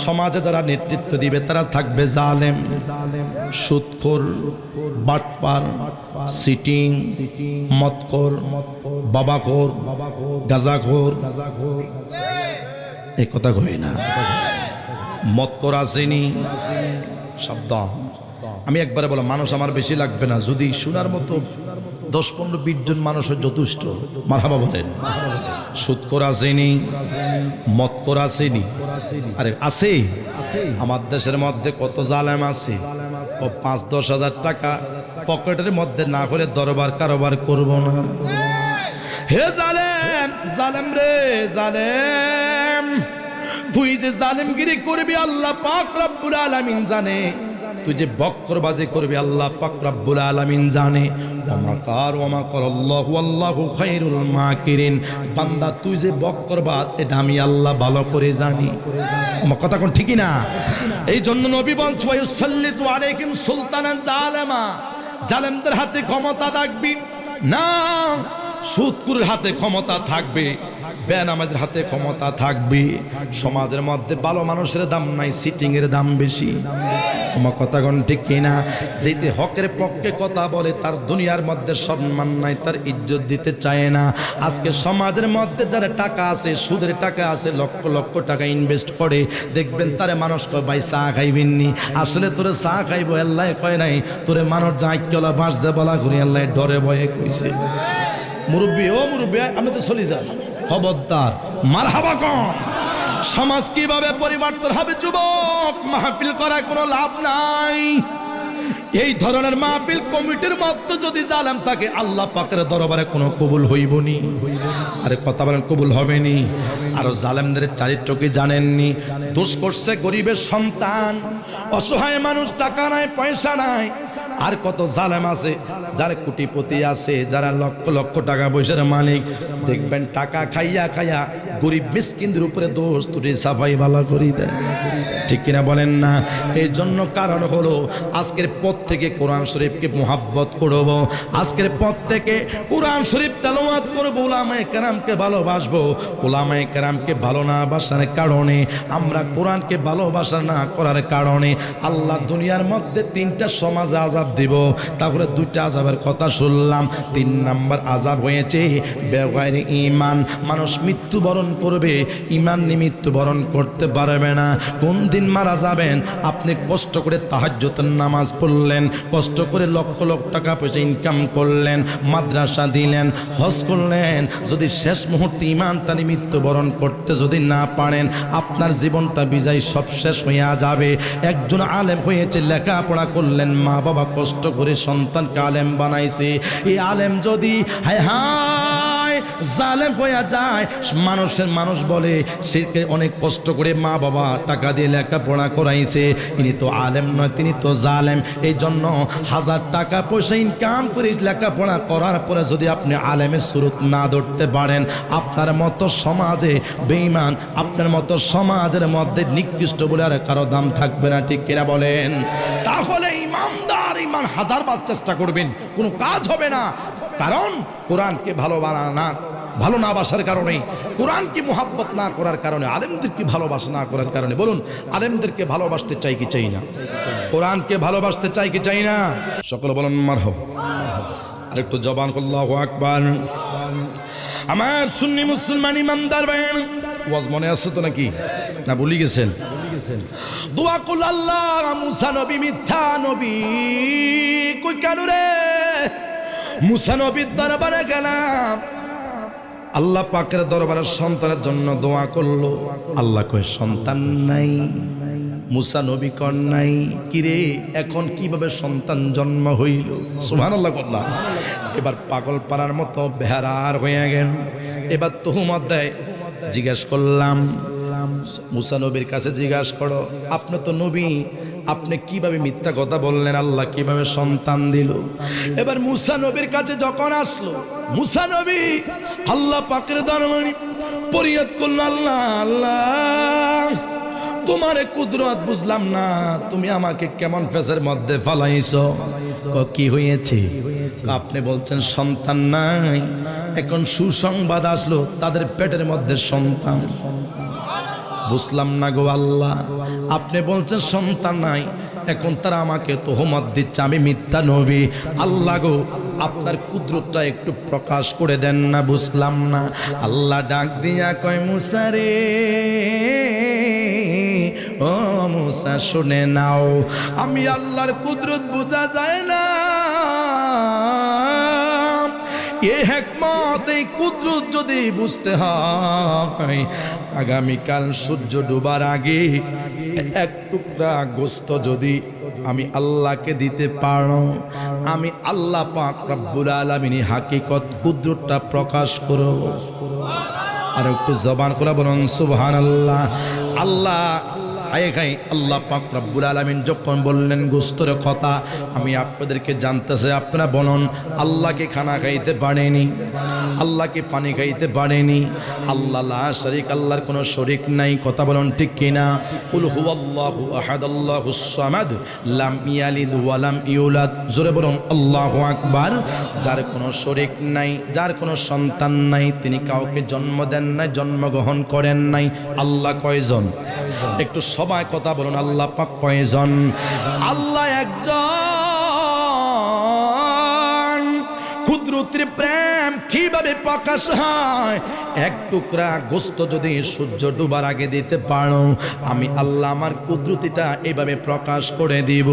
সমাজে যারা নেতৃত্ব দিবে তারা থাকবে জালেম, সুদখোর, বাটপার, সিটিং, মদখোর, বাবাখোর, গাঁজাখোর। এই কথা কই না? মদখোর আসেনি শব্দ। আমি একবারে বলো, মানুষ আমার বেশি লাগবে না, যদি শোনার মতো 10-15-20 জন মানুষের যথেষ্ট। মারহাবা বলেন। সুদখোর আসেনি, মদখোর আসেনি, আরে আছে। আমার দেশের মধ্যে কত জালেম আছে, ও 5-10 হাজার টাকা পকেটের মধ্যে না হলে দরবার কারবার করব না। হে জালেম, জালেম রে জালেম, তুই যে জালেমগিরি করবি আল্লাহ পাক রব্বুল আলামিন জানে, তুই যে বক্রবাজি করবি আল্লাহ পাক রব্বুল আলামিন জানে। ওমাকার ওমাকার আল্লাহু আল্লাহু খায়রুল মাকিরিন। বান্দা তুই যে বক্রবাজ, এটা আমি আল্লাহ ভালো করে জানি। আমার কথা কোন ঠিকই না? এই জন্য নবী বলছে ওয়াসাল্লিতু আলাইকুম সুলতানান জালেমা, জালেমদের হাতে ক্ষমতা থাকবি না, সুদখোরের হাতে ক্ষমতা থাকবে, বেনামাজের হাতে ক্ষমতা থাকবে। সমাজের মধ্যে ভালো মানুষের দাম নাই, সিটিং এর দাম বেশি। আমার কথা কোন ঠিক কিনা? যেতে হকের পক্ষে কথা বলে তার দুনিয়ার মধ্যে সম্মান নাই, তার ইজ্জত দিতে চায় না। আজকে সমাজের মধ্যে যারা টাকা আছে, সুদের টাকা আছে, লক্ষ লক্ষ টাকা ইনভেস্ট করে, দেখবেন তারে মানুষ কয় ভাই চা খাইবেননি, আসলে তোরে চা খাইবো আল্লাহ কয় নাই, তোরে মানুষ জাঁকলা বাঁশ দে বলা ঘুরি আল্লাহ ডরে ভয়ে কইছে। মুরব্বী, ও মুরব্বী, আমি তো চলি যান, খবরদার। মারহাবা কন। সমাজ কিভাবে পরিবর্তন হবে যুবক? মাহফিল করার কোনো লাভ নাই। এই ধরনের মাহফিল কমিটির মধ্যে যদি জালেম থাকে, আল্লাহ পাকের দরবারে কোনো কবুল হইবনি। আরে কথা বলেন, কবুল হবেনি। আর জালেমদের চরিত্র কি জানেননি? দোষ করছে গরিবের সন্তান, অসহায় মানুষ, টাকা নাই পয়সা নাই, আর কত জালেম আছে, যারা কোটিপতি আছে, যারা লক্ষ লক্ষ টাকা পয়সার মালিক, দেখবেন টাকা খাইয়া খাইয়া গরিব মিসকিনদের উপরে দোষ তুটি সাফাই ভালো করে দেয়, ঠিক কিনা বলেন না? এই জন্য কারণ হলো আজকের পথ থেকে কোরআন শরীফকে মোহাব্বত করব, আজকের পথ থেকে কোরআন শরীফ তেলাওয়াত করব, উলামায়ে কেরামকে ভালোবাসবো। উলামায়ে কেরামকে ভালো না বাসার কারণে, আমরা কোরআনকে ভালোবাসা না করার কারণে আল্লাহ দুনিয়ার মধ্যে 3টা সমাজে আযাব দিব। তাহলে 2টা আযাবের কথা শুনলাম। 3 নাম্বার আযাব হয়েছে বেগাইরে ঈমান, মানুষ মৃত্যুবরণ করবে, ঈমান নিয়ে মৃত্যুবরণ করতে পারবে না। কোন দিন মারা যাবেন? আপনি কষ্ট করে তাহাজ্জুদের নামাজ পড়লেন, কষ্ট করে লক্ষ লক্ষ টাকা পয়সা ইনকাম করলেন, মাদ্রাসা দিলেন, হজ করলেন, যদি শেষ মুহূর্তে ঈমানটা নিয়ে মৃত্যুবরণ করতে যদি না পারেন, আপনার জীবনটা বিজয় সব শেষ হইয়া যাবে। একজন আলেম হয়েছে, লেখাপড়া করলেন, মা বাবা কষ্ট করে সন্তানকে আলেম বানাইছে, এই আলেম যদি হায় হায় জালেম হইয়া যায়, মানুষ বলে সে অনেক কষ্ট করে মা বাবা টাকা দিয়ে লেখাপড়া করাইছে, ইনি তো আলেম নয়, তিনি তো জালেম। এই জন্য 1000 টাকা পয়সা ইনকাম করে লেখাপড়া করার পরে যদি আপনি আলেমের সুরত না ধরতে পারেন, আপনার মতো সমাজে বেঈমান, আপনার মতো সমাজের মধ্যে নিকৃষ্ট বলে আর কারো দাম থাকবে না, ঠিক কিনা বলেন? তাহলে ইমানদার ঈমান 1000 বার চেষ্টা করবেন, কোনো কাজ হবে না। কারণ কোরআনকে ভালো না বাসার কারণে, কোরআনকে মুহাব্বত না করার কারণে, আলেমদেরকে ভালোবাসা না করার কারণে। বলুন, আলেমদেরকে ভালোবাসতে চাই কি চাই না? কোরআনকে ভালোবাসতে চাই কি চাই না? সকলে বলুন মারহাবা। আর একটু জবান আল্লাহু আকবার। আমার সুন্নি মুসলমান ইমানদার ভাইয়ের ওয়াজ মনে আছে তো নাকি? না ভুলে গেছেন? দোয়া করল আল্লাহ, মুসা নবী মিথ্যা নবী, কই কেন রে? মুসা নবীর দরবারে গেলাম, আল্লাহ পাকের দরবারে সন্তানের জন্য দোয়া করলো। আল্লাহ কয় সন্তান নাই। মুসা নবী কর নাই। কিরে, এখন কিভাবে সন্তান জন্ম হইল? সুবহানাল্লাহ করলাম। এবার পাগল পাড়ার মতো বেহারার হয়ে গেল। এবার তুহুমত দেয়। জিজ্ঞেস করলাম, মুসা নবীর কাছে জিজ্ঞাসা করো, আপনি তো নবী, আপনি কিভাবে মিথ্যা কথা বললেন? আল্লাহ কিভাবে সন্তান দিল? এবার মুসা নবীর কাছে যখন আসলো, মুসা নবী আল্লাহ পাকের দরবারে ফরিয়াদ করল, আল্লাহ আল্লাহ তোমার কুদরত বুঝলাম না, তুমি আমাকে কেমন ফেসের মধ্যে ফালাইছো? কি হয়েছে? আপনি বলছেন সন্তান নাই, এখন সুসংবাদ আসলো তাদের পেটের মধ্যে সন্তান। বুঝলাম না গো আল্লাহ, আপনি বলছেন সন্তান নাই, এখন তারা আমাকে তোহমত দিচ্ছে আমি মিথ্যা নবী। আল্লাহ গো, আপনার কুদরতটা একটু প্রকাশ করে দেন না। বুঝলাম না। আল্লাহ ডাক দিয়া কয়, মুসা রে, ও মুসা শুনে নাও, আমি আল্লাহর কুদরত বোঝা যায় না, এই হিকমত, এই কুদরত যদি বুঝতে হয়, আগামীকাল সূর্য ডুবার আগে এক টুকরা গোস্ত যদি আমি আল্লাহকে দিতে পারো, আমি আল্লাহ পাক রব্বুল আলামিন হাকিকত কুদরতটা প্রকাশ করব। আর একটু জবান করে বলুন সুবহানাল্লাহ। আল্লাহ আল্লাহ পাক রব্বুল আলামিন যখন বললেন গোস্তর কথা, আমি আপনাদেরকে জানতেছে, আপনারা বলুন, আল্লাহকে খানা খাইতে পারেনি, আল্লাহকে পানি খাইতে পারেনি, আল্লাহ লা শারীক, আল্লাহর কোনো শরীক নাই। কথা বলুন ঠিক কিনা? কুল হুয়াল্লাহু আহাদ আল্লাহুস সামাদ লাম ইয়ালিদ ওয়া লাম ইউলাদ। জোরে বলুন আল্লাহু আকবার। যার কোনো শরীক নাই, যার কোনো সন্তান নাই, তিনি কাউকে জন্ম দেন নাই, জন্মগ্রহণ করেন নাই। আল্লাহ কয়জন? একটু সবাই কথা বলুন, আল্লাহ পাক কয়জন? আল্লাহ একজন। কুদরতের প্রেম কিভাবে প্রকাশ হয়? এক টুকরা গোস্ত যদি সূর্য ডুবার আগে দিতে পারো, আমি আল্লাহ আমার কুদরতিটা এভাবে প্রকাশ করে দিব।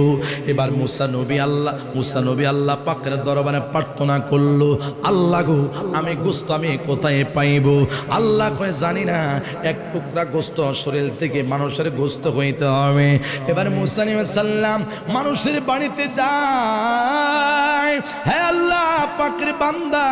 এবার মুসা নবী আল্লাহ পাকের দরবারে প্রার্থনা করলো, আল্লাহ গো, আমি গোস্ত আমি কোথায় পাইব? আল্লাহ কয় জানি না, এক টুকরা গোস্ত শরীর থেকে মানুষের গোস্ত হইতে হবে। এবার মুসা আলাইহিস সালাম মানুষের বাড়িতে যায়, হ্যাঁ আল্লাহ পাকের বান্দা,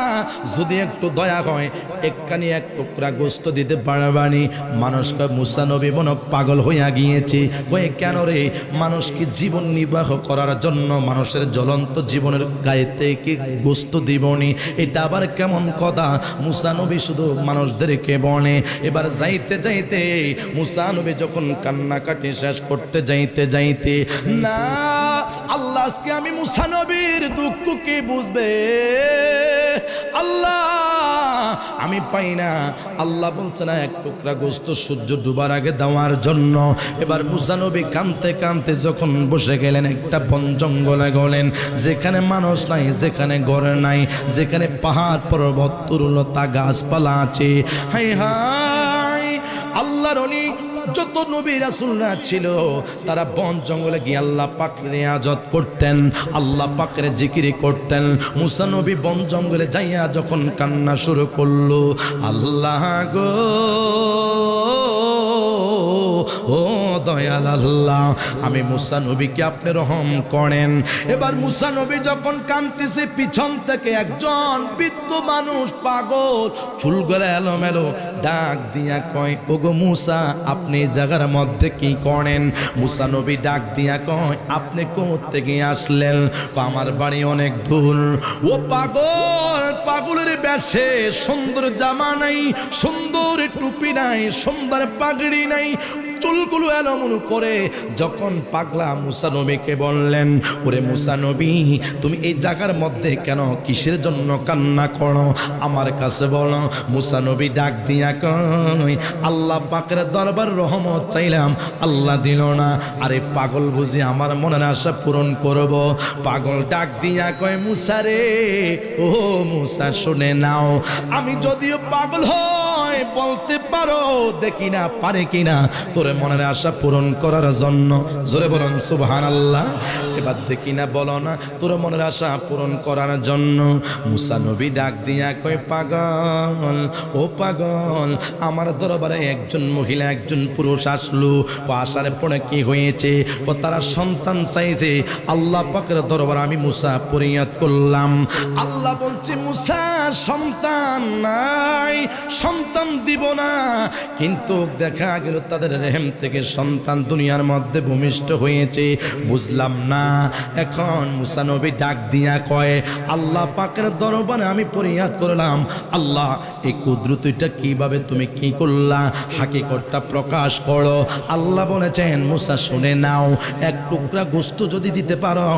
যদি একটু দয়া হয় একখানি এক টুকরা গোস্ত দিতে পারবানি? মানুষকে মুসা নবী মনে পাগল হইয়া গিয়েছে। কয়ে কেন রে? মানুষকে জীবন নির্বাহ করার জন্য মানুষের জ্বলন্ত জীবনের গায়ে থেকে গোস্ত দিবনি, এটা আবার কেমন কথা? মুসা নবী শুধু মানুষদেরকে বলে। এবার যাইতে যাইতে মুসা নবী যখন কান্নাকাটি শেষ করতে যাইতে যাইতে, না আল্লাহ আজকে আমি মুসা নবীর দুঃখ কি বুঝবে? আল্লাহ আমি পাই না। আল্লাহ বলছে না এক টুকরা গোস্ত সূর্য ডুবার আগে দেওয়ার জন্য। এবার মুসা নবী কাঁদতে কাঁদতে যখন বসে গেলেন একটা বন জঙ্গলে গেলেন, যেখানে মানুষ নাই, যেখানে ঘর নাই, যেখানে পাহাড় পর্বত তরুলতা গাছপালা আছে। হাই হাই আল্লাহর অলি যত নবী রাসূলরা ছিল তারা বন জঙ্গলে গিয়ে আল্লাহ পাকের ইবাদত করতেন, আল্লাহ পাকের জিকির করতেন। মুসা নবী বন জঙ্গলে যাইয়া যখন কান্না শুরু করলো, আল্লাহ গো ও দয়াল আল্লাহ, আমি মুসা নবীকে আপনি রহম করেন। এবার মুসা নবী যখন কাঁদতেছে, পিছন থেকে একজন বৃদ্ধ মানুষ পাগল চুলগুলো এলোমেলো ডাক দিয়া কয়, ওগো মুসা আপনি জায়গার মধ্যে কি করেন? মুসা নবী ডাক দিয়া কয়, আপনি কোথা থেকে আসলেন? আমার বাড়ি অনেক দূর। ও পাগল, পাগলের বেশে সুন্দর জামা নাই, সুন্দর টুপি নাই, সুন্দর পাগড়ি নাই, চুলগুলো এলোমেলো করে যখন পাগলা মুসা নবীকে বললেন, ওরে মুসা নবী তুমি এই জায়গার মধ্যে কেন, কিসের জন্য কান্না করো আমার কাছে বলো। মুসা নবী ডাক দিয়া কয়, আল্লাহ পাকের দরবার রহমত চাইলাম, আল্লাহ দিল না। আরে পাগল বুঝি আমার মনের আশা পূরণ করব? পাগল ডাক দিয়া কয়, মুসা রে ও মুসা শুনে নাও, আমি যদিও পাগল হই বলতে পারো দেখি না পারে কিনা তোর মনের আশা পূরণ করার জন্য। জোরে বলুন সুবহানাল্লাহ। এবার দেখি না বলো না তোর মনের আশা পূরণ করার জন্য। মুসা নবী ডাক দিয়া কয়, পাগল ও পাগল, আমার দরবারে একজন মহিলা একজন পুরুষ আসলো। আসার পরে কি হয়েছে? তারা সন্তান চাইছে। আল্লাহ পাকের দরবারে আমি মুসা ফরিয়াদ করলাম। আল্লাহ বলছে, মুসা সন্তান নাই, সন্তান দিব না। কিন্তু দেখা গেল তাদের রেহেম থেকে সন্তান দুনিয়ার মধ্যে ভূমিষ্ঠ হয়েছে। বুঝলাম না। এখন মুসা নবী ডাক দিয়া কয়, আল্লাহ পাকের দরবারে আমি ফরিয়াদ করলাম, আল্লাহ এই কুদরতটা কিভাবে তুমি কি করলা, হাকিকতটা প্রকাশ করো। আল্লাহ বলেছেন, মুসা শুনে নাও, এক টুকরা গোস্ত যদি দিতে পারো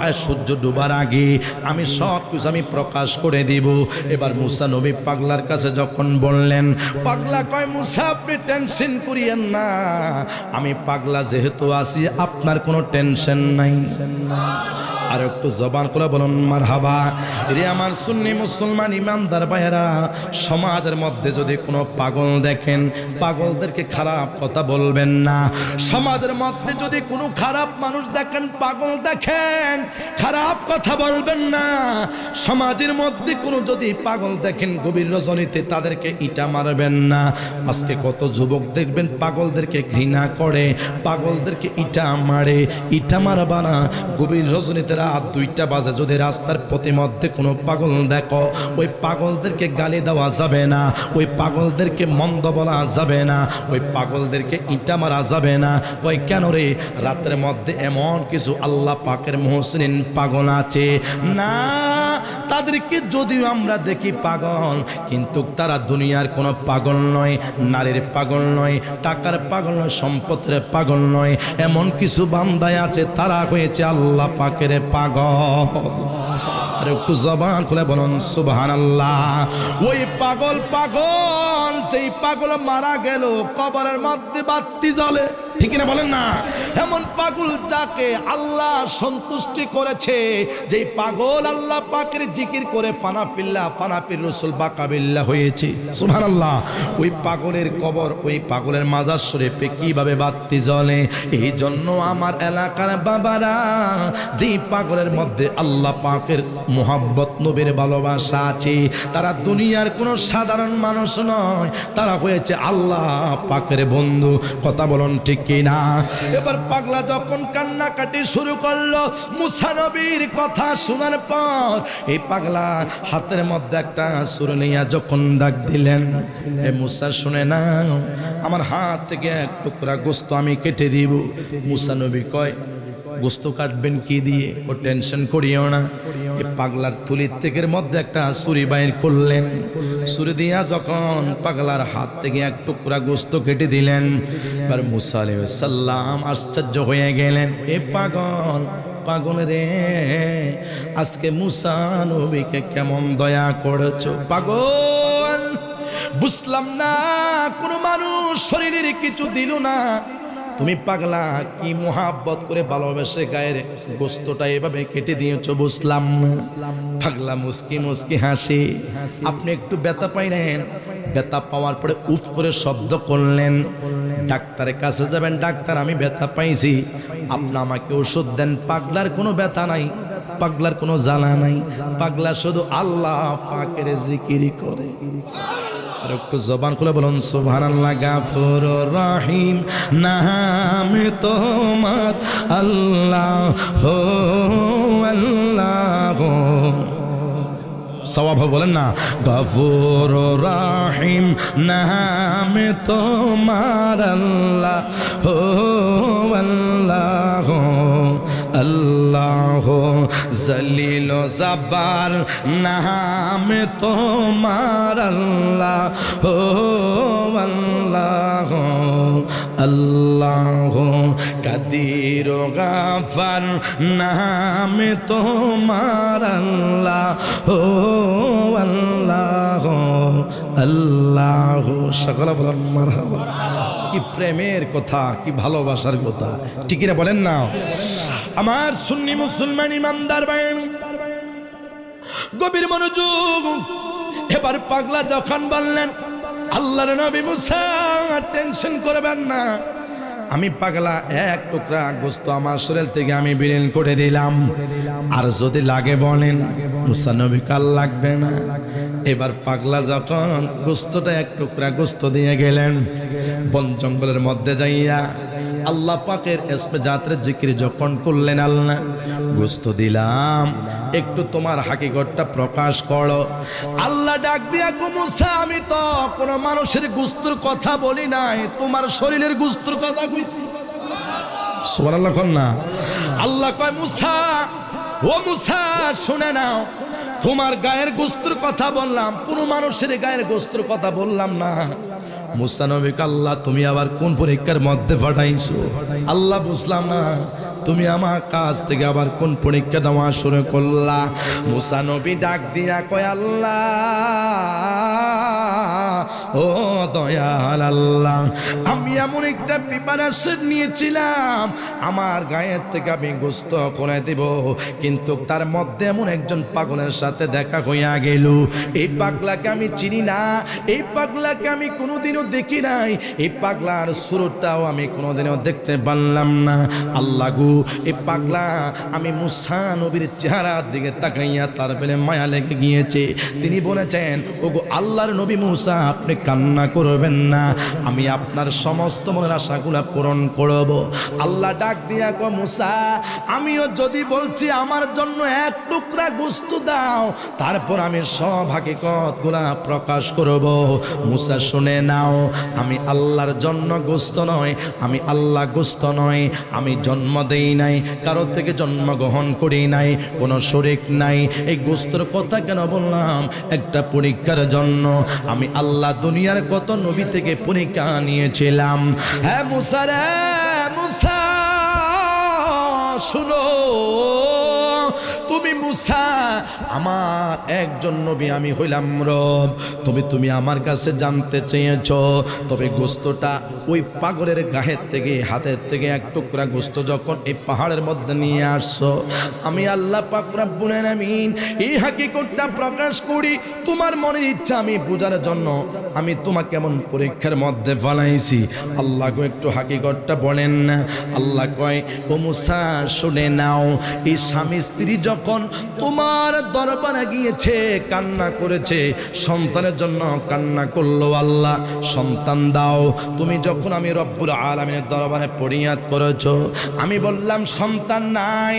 আর সূর্য ডুবার আগে আমি সব কিছু আমি প্রকাশ করে দিব। এবার মুসা নবী পাগলার কাছে যখন বললেন, পাগলা কয়, মুসা আপনি টেনশন করিয়েন না, আমি পাগলা যেহেতু আছি আপনার কোনো টেনশন নাই। আর একটু জবান করে বলুন মারহাবা। রে আমার সুন্নি মুসলমান ইমানদার ভাইয়েরা, সমাজের মধ্যে যদি কোনো পাগল দেখেন, পাগলদেরকে খারাপ কথা বলবেন না। সমাজের মধ্যে যদি কোনো খারাপ মানুষ দেখেন, পাগল দেখেন, খারাপ কথা বলবেন না। সমাজের মধ্যে কোনো যদি পাগল দেখেন গভীর রজনীতে, তাদেরকে ইটা মারবেন না। আজকে কত যুবক দেখবেন পাগলদেরকে ঘৃণা করে, পাগলদেরকে ইটা মারে। ইটা মারবা না। গভীর রজনীতে রাত 2টা বাজে যদি রাস্তার প্রতিমধ্যে কোনো পাগল দেখো, ওই পাগলদেরকে গালি দেওয়া যাবে না, ওই পাগলদেরকে মন্দ বলা যাবে না, ওই পাগলদেরকে ইটা মারা যাবে না। ওই কেন রে? রাতের মধ্যে এমন কিছু আল্লাহ পাকের মুহসিন পাগল আছে না, তাদেরকে যদিও আমরা দেখি পাগল, কিন্তু তারা দুনিয়ার কোনো পাগল নয়, নারীর পাগল নয়, টাকার পাগল নয়, সম্পদের পাগল নয়। এমন কিছু বান্দায় আছে তারা হয়েছে আল্লাহ পাকের পাগল। আর একটু জবান খুলে বলুন সুবহানাল্লাহ। ওই পাগল পাগল যেই পাগল মারা গেল কবরের মধ্যে বাতি জ্বলে, ঠিক না বলেন না? এমন পাগল যাকে আল্লাহ সন্তুষ্টি করেছে, যেই পাগল আল্লাহ পাকের জিকির করে ফানাফিল্লাহ ফানাফির রাসূল বাকাবিল্লাহ হয়েছে। সুবহানাল্লাহ। ওই পাগলের কবর, ওই পাগলের মাজার শরীফে কিভাবে বাতি জ্বলে? এই জন্য আমার এলাকার বাবারা, যেই পাগলের মধ্যে আল্লাহ পাকের মোহাব্বত নবীর ভালোবাসা আছে, তারা দুনিয়ার কোনো সাধারণ মানুষ নয়, তারা হয়েছে আল্লাহ পাকের বন্ধু। কথা বলুন ঠিক কিনা? এবার পাগলা যখন কান্নাকাটি শুরু করলো মুসা নবীর কথা শোনার পর, এই পাগলা হাতের মধ্যে একটা ছুরি নিয়ে যখন ডাক দিলেন, এ মুসা শুনে নাও, আমার হাত থেকে এক টুকরা গোস্ত আমি কেটে দিব। মুসা নবী কয়, গোস্ত কাটবেন কি দিয়ে? ও টেনশন করিও না। এই পাগলার থলির থেকে মধ্যে একটা ছুরি বাইর করলেন, ছুরি দিয়া যখন পাগলার হাত থেকে এক টুকরা গোস্ত কেটে দিলেন, এবার মুসা আলাইহিস সালাম আশ্চর্য হয়ে গেলেন, এ পাগল রে, আজকে মুসা নবীকে কেমন দয়া করেছো পাগল। বুঝলাম না, কোনো মানুষ শরীরের কিছু দিল না, তুমি পাগলা কি মোহাব্বত করে ভালোবেসে গায়ের গোস্তটা এভাবে কেটে দিয়েছো, বুঝলাম না। পাগলা মুস্কি মুস্কি হাসি। আপনি একটু ব্যথা পাইলেন, ব্যথা পাওয়ার পরে উফ করে শব্দ করলেন, ডাক্তারের কাছে যাবেন, ডাক্তার আমি ব্যথা পাইছি, আপনি আমাকে ওষুধ দেন। পাগলার কোনো ব্যথা নাই, পাগলার কোনো জ্বালা নাই, পাগলা শুধু আল্লাহ পাকের জিকির করে। আর একটু জবান খুলে বলুন সুবহানাল্লাহ। গাফুর রহিম নাম তোমার, আল্লাহ হো আল্লাহ হো। সওয়াব বলেন না, গাফুর রহিম নাম তোমার, আল্লাহ হো আল্লাহ হো আল্লাহ। জলিল জব্বার নাম তোমার, আল্লাহ হো আল্লাহ আল্লাহ। কাদির গাফার নাম তোমার, আল্লাহ হো আল্লাহ আল্লাহ। সকলে বলেন মারহাবা। কি প্রেমের কথা, কি ভালোবাসার কথা, ঠিক না বলেন না? আমার সুন্নি মুসলমান ইমানদার ভাই, গভীর মনোযোগ। এবার পাগলা যখন বললেন, আল্লাহর নবী মুসা টেনশন করবেন না, আমি পাগলা এক টুকরা গোস্ত আমার শরীর থেকে আমি বিলীন করে দিলাম, আর যদি লাগে বলেন। মুসা নবী কাল লাগবে না। এবার পাগলা যখন গোস্তটা এক টুকরা গোস্ত দিয়ে গেলেন, বন জঙ্গলের মধ্যে যাইয়া আল্লাহ পাকের ইসমে জাতের জিকির যখন করলেন, আল্লাহ গোস্ত দিলাম, একটু তোমার হাকিকতটা প্রকাশ করো। আল্লাহ ডাক দিয়া কো মুসা, আমি তো কোনো মানুষের গোস্তর কথা বলি নাই, তোমার শরীরের গোস্তর কথা কইছি। সুবহানাল্লাহ না? আল্লাহ কয় মুসা, ও মুসা শুনে নাও, তোমার গায়ের গোস্তর কথা বললাম, কোনো মানুষের গায়ের গোস্তর কথা বললাম না। মুসা নবীকে আল্লাহ তুমি আবার কোন পরীক্ষার মধ্যে পাঠাইছো? আল্লাহ বুঝলাম না, তুমি আমার কাছ থেকে আবার কোন পরীক্ষা দেওয়া শুরু করলা? মুসা নবী ডাক দিয়া কয়, আল্লাহ ও দয়াল আল্লাহ, আমি এমন একটা প্রিপারেশন নিয়েছিলাম, আমার গায়ের থেকে আমি গোস্ত করে দিব, কিন্তু তার মধ্যে এমন একজন পাগলের সাথে দেখা হইয়া গেল। এই পাগলাকে আমি চিনি না, এই পাগলাকে আমি কোনোদিনও দেখি নাই, এই পাগলার সুরটাও আমি কোনোদিনও দেখতে পারলাম না। আল্লাহ গো, এই পাগলা আমি মুসা নবীর চেহারার দিকে তাকাইয়া তার পেলে মায়া লেগে গিয়েছে। তিনি বলেছেন, ওগো আল্লাহর নবী মুসা, আপনি কান্না করবেন না, আমি আপনার সমস্ত মনের আশাগুলা পূরণ করব। আল্লাহ ডাক দিয়া কো মুসা, আমিও যদি বলছি আমার জন্য এক টুকরা গোস্ত দাও, তারপর আমি সব হাকিকতগুলা প্রকাশ করব। মুসা শুনে নাও, আমি আল্লাহর জন্য গোস্ত নয়, আমি আল্লাহ গোস্ত নয়, আমি জন্ম দেই নাই, কারো থেকে জন্মগ্রহণ করি নাই, কোনো শরীক নাই। এই গোস্তর কথা কেন বললাম? একটা পরীক্ষার জন্য। আমি আল্লাহ দুনিয়ার কত নবী থেকে পরীক্ষা নিয়েছিলাম। হ্যাঁ মুসা রে মুসা, শুনো, তুমি মুসা, আমার একজন নবী, আমি হইলাম রব। তুমি আমার কাছে জানতে চেয়েছ, তবে গোস্তটা ওই পাগলের গায়ের থেকে, হাতের থেকে এক টুকরা গোস্ত যখন এই পাহাড়ের মধ্যে নিয়ে আসছো, আমি আল্লাহ পাক রব্বুল আলামিন এই হাকিকতটা প্রকাশ করি তোমার মনের ইচ্ছা আমি বোঝার জন্য। আমি তোমাকে এমন পরীক্ষার মধ্যে ফলাইছি। আল্লাহ গো একটু হাকিকতটা বলেন না। আল্লাহ কয়, ও মুসা শুনে নাও, এই স্বামী স্ত্রী যখন তোমার দরবারে গিয়েছে, কান্না করেছে, সন্তানের জন্য কান্না করলো, আল্লাহ সন্তান দাও। তুমি যখন আমি রব্বুল আলামিনের দরবারে ফরিয়াদ করেছো, আমি বললাম সন্তান নাই,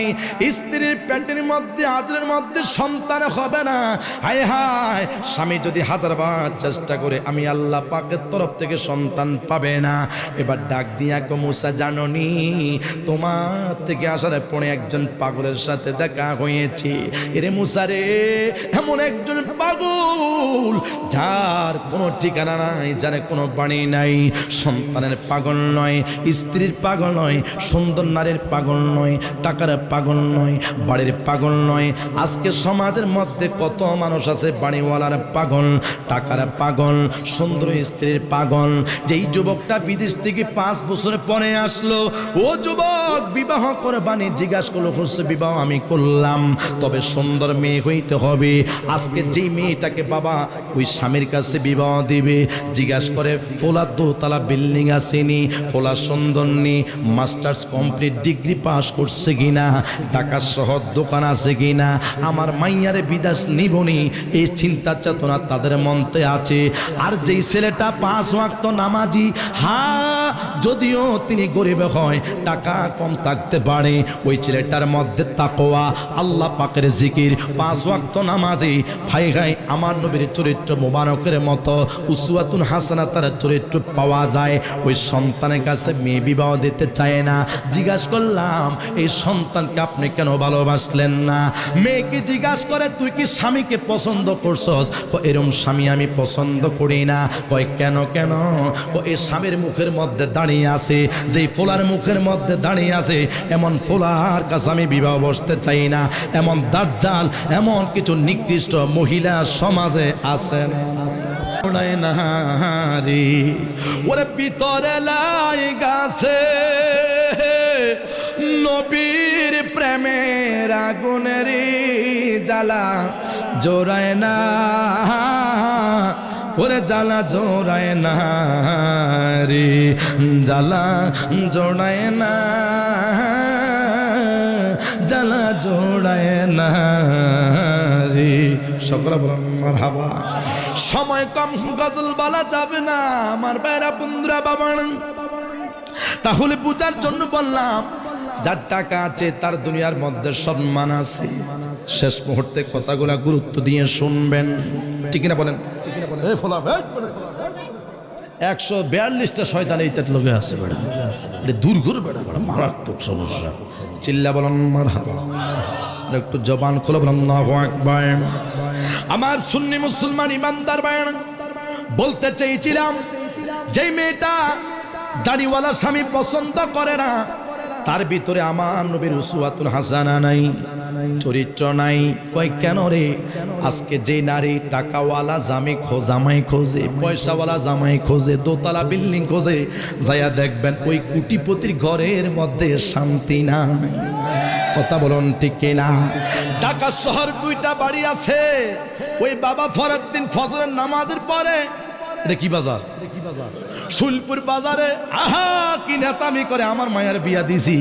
স্ত্রীর পেটের মধ্যে আজরের মধ্যে সন্তান হবে না। হায় হায়, স্বামী যদি হাজারবার চেষ্টা করে আমি আল্লাহ পাকের তরফ থেকে সন্তান পাবে না। এবার ডাক দিয়া কো মুসা, জাননি তোমার থেকে আসার পরে একজন পাগলের সাথে দেখা হয়েছে। এরে মুসা রে, এমন একজন পাগল যার কোনো ঠিকানা নাই, যার কোনো বাণী নাই, সন্তানের পাগল নয়, স্ত্রীর পাগল নয়, সুন্দর নারীর পাগল নয়, টাকার পাগল নয়, বাড়ির পাগল নয়। আজকে সমাজের মধ্যে কত মানুষ আছে বাড়িওয়ালার পাগল, টাকার পাগল, সুন্দর স্ত্রীর পাগল। যেই যুবকটা বিদেশ থেকে 5 বছর পরে আসলো, ও যুবক বিবাহ করবানি, জিজ্ঞাসা করলো হুসে বিবাহ আমি করলাম, তবে সুন্দর মেয়ে হইতে হবে। আজকে যেই মেয়েটাকে বাবা ওই স্বামীর কাছে বিবাহ দিবে, জিজ্ঞাসা করে ফোলা দোতলা বিল্ডিং আসেনি, ফোলা সুন্দর নি, মাস্টার্স কমপ্লিট ডিগ্রি পাস করছে কিনা, ঢাকা শহর দোকান আছে কিনা, আমার মাইয়ারে বিদেশ নিবনি, এই চিন্তা চেতনা তাদের মনতে আছে। আর যেই ছেলেটা 5 ওয়াক্ত নামাজি, হ্যাঁ যদিও তিনি গরিব হয়, টাকা কম থাকতে পারে, ওই ছেলেটার মধ্যে তাকওয়া, আল্লাহ পাকের জিকির, 5 ওয়াক্ত নামাজি, ভাই ভাই আমার নবীর চরিত্র মোবারকের মতো উসওয়াতুন হাসানা তার চরিত্র পাওয়া যায়। ওই সন্তানের কাছে মেয়ে বিবাহ দিতে চায় না। জিজ্ঞাসা করলাম এই সন্তানকে আপনি কেন ভালোবাসলেন না? মেয়েকে জিজ্ঞাসা করে তুই কি স্বামীকে পছন্দ করছস? এরম স্বামী আমি পছন্দ করি না। কয় কেন কেন? এই স্বামীর মুখের মধ্যে দাঁড়িয়ে আছে, যেই ফোলার মুখের মধ্যে দাঁড়িয়ে আছে, এমন ফোলার কাছে আমি বিবাহ বসতে চাই না। এমন দাজ্জাল, এমন কিছু নিকৃষ্ট মহিলা সমাজে আছেন। নারী ওরে ভিতরে লাগাছে নবীর প্রেমের আগুনের জ্বালা জোড়ায় না, ওরে জ্বালা জোড়ায় না রে, জ্বালা জোড়ায় না, জ্বালা জোড়ায় না রে। সকলে বলেন মারহাবা। সময় কম, গজল বলা যাবে না আমার ভাইরা বন্ধুরা বাবা। তাহলে পূজার জন্য বললাম, যার টাকা আছে তার দুনিয়ার মধ্যে সম্মান আছে। শেষ মুহূর্তে কথাগুলা গুরুত্ব দিয়ে শুনবেন, ঠিক না বলেন? 142টা শয়তান এইটার লোকে আছে বেড়া, এটা দূর করে বেড়া, মারাত্মক সমস্যা। চিল্লা বলেন মারহাবা। একটু জবান খুলে বলেন আল্লাহু আকবার। আমার সুন্নি মুসলমান ইমানদার ভাই, বলতে চেয়েছিলাম যেই মেয়েটা দাড়িওয়ালা স্বামী পছন্দ করে না, তার ভিতরে আমার নবীর উসওয়াতুল হাসানা নাই, চরিত্র নাই। কয় কেন রে? আজকে যে নারী টাকাওয়ালা জামাই খোঁজে, পয়সাওয়ালা জামাই খোঁজে, দোতলা বিল্ডিং খোঁজে, যাইয়া দেখবেন ওই কোটিপতির ঘরের মধ্যে শান্তি নাই। কথা বলুন ঠিক কিনা? ঢাকা শহর 2টা বাড়ি আছে, ওই বাবা ফরদ্দিন ফজরের নামাজের পরে, এটা কি বাজার? শুলপুর বাজারে আহা কি নেতামি করে, আমার মায়ের বিয়া দিছি,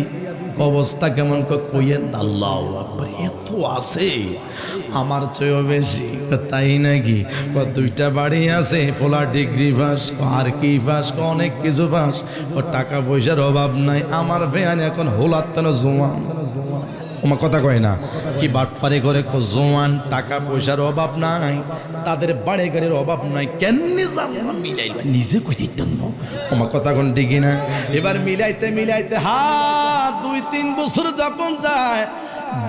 অবস্থা কেমন কইয়েন। আল্লাহু আকবার, এত আছে আমার চেয়েও বেশি। তাই নাকি? 2টা বাড়ি আছে, পোলা ডিগ্রি পাস, আর কি পাস, অনেক কিছু পাস, টাকা পয়সার অভাব নাই। আমার বেয়ান এখন হোলাত্তান জোয়ান, আমার কথা কয় না কি বাটফারি করে, জোয়ান, টাকা পয়সার অভাব নাই, তাদের বাড়ি গাড়ির অভাব নাই। কেমনি মিলাইল নিজে কই দিতেন না, আমার কথা কোন ঠিকই না। এবার মিলাইতে মিলাইতে 2-3 বছর যখন যায়,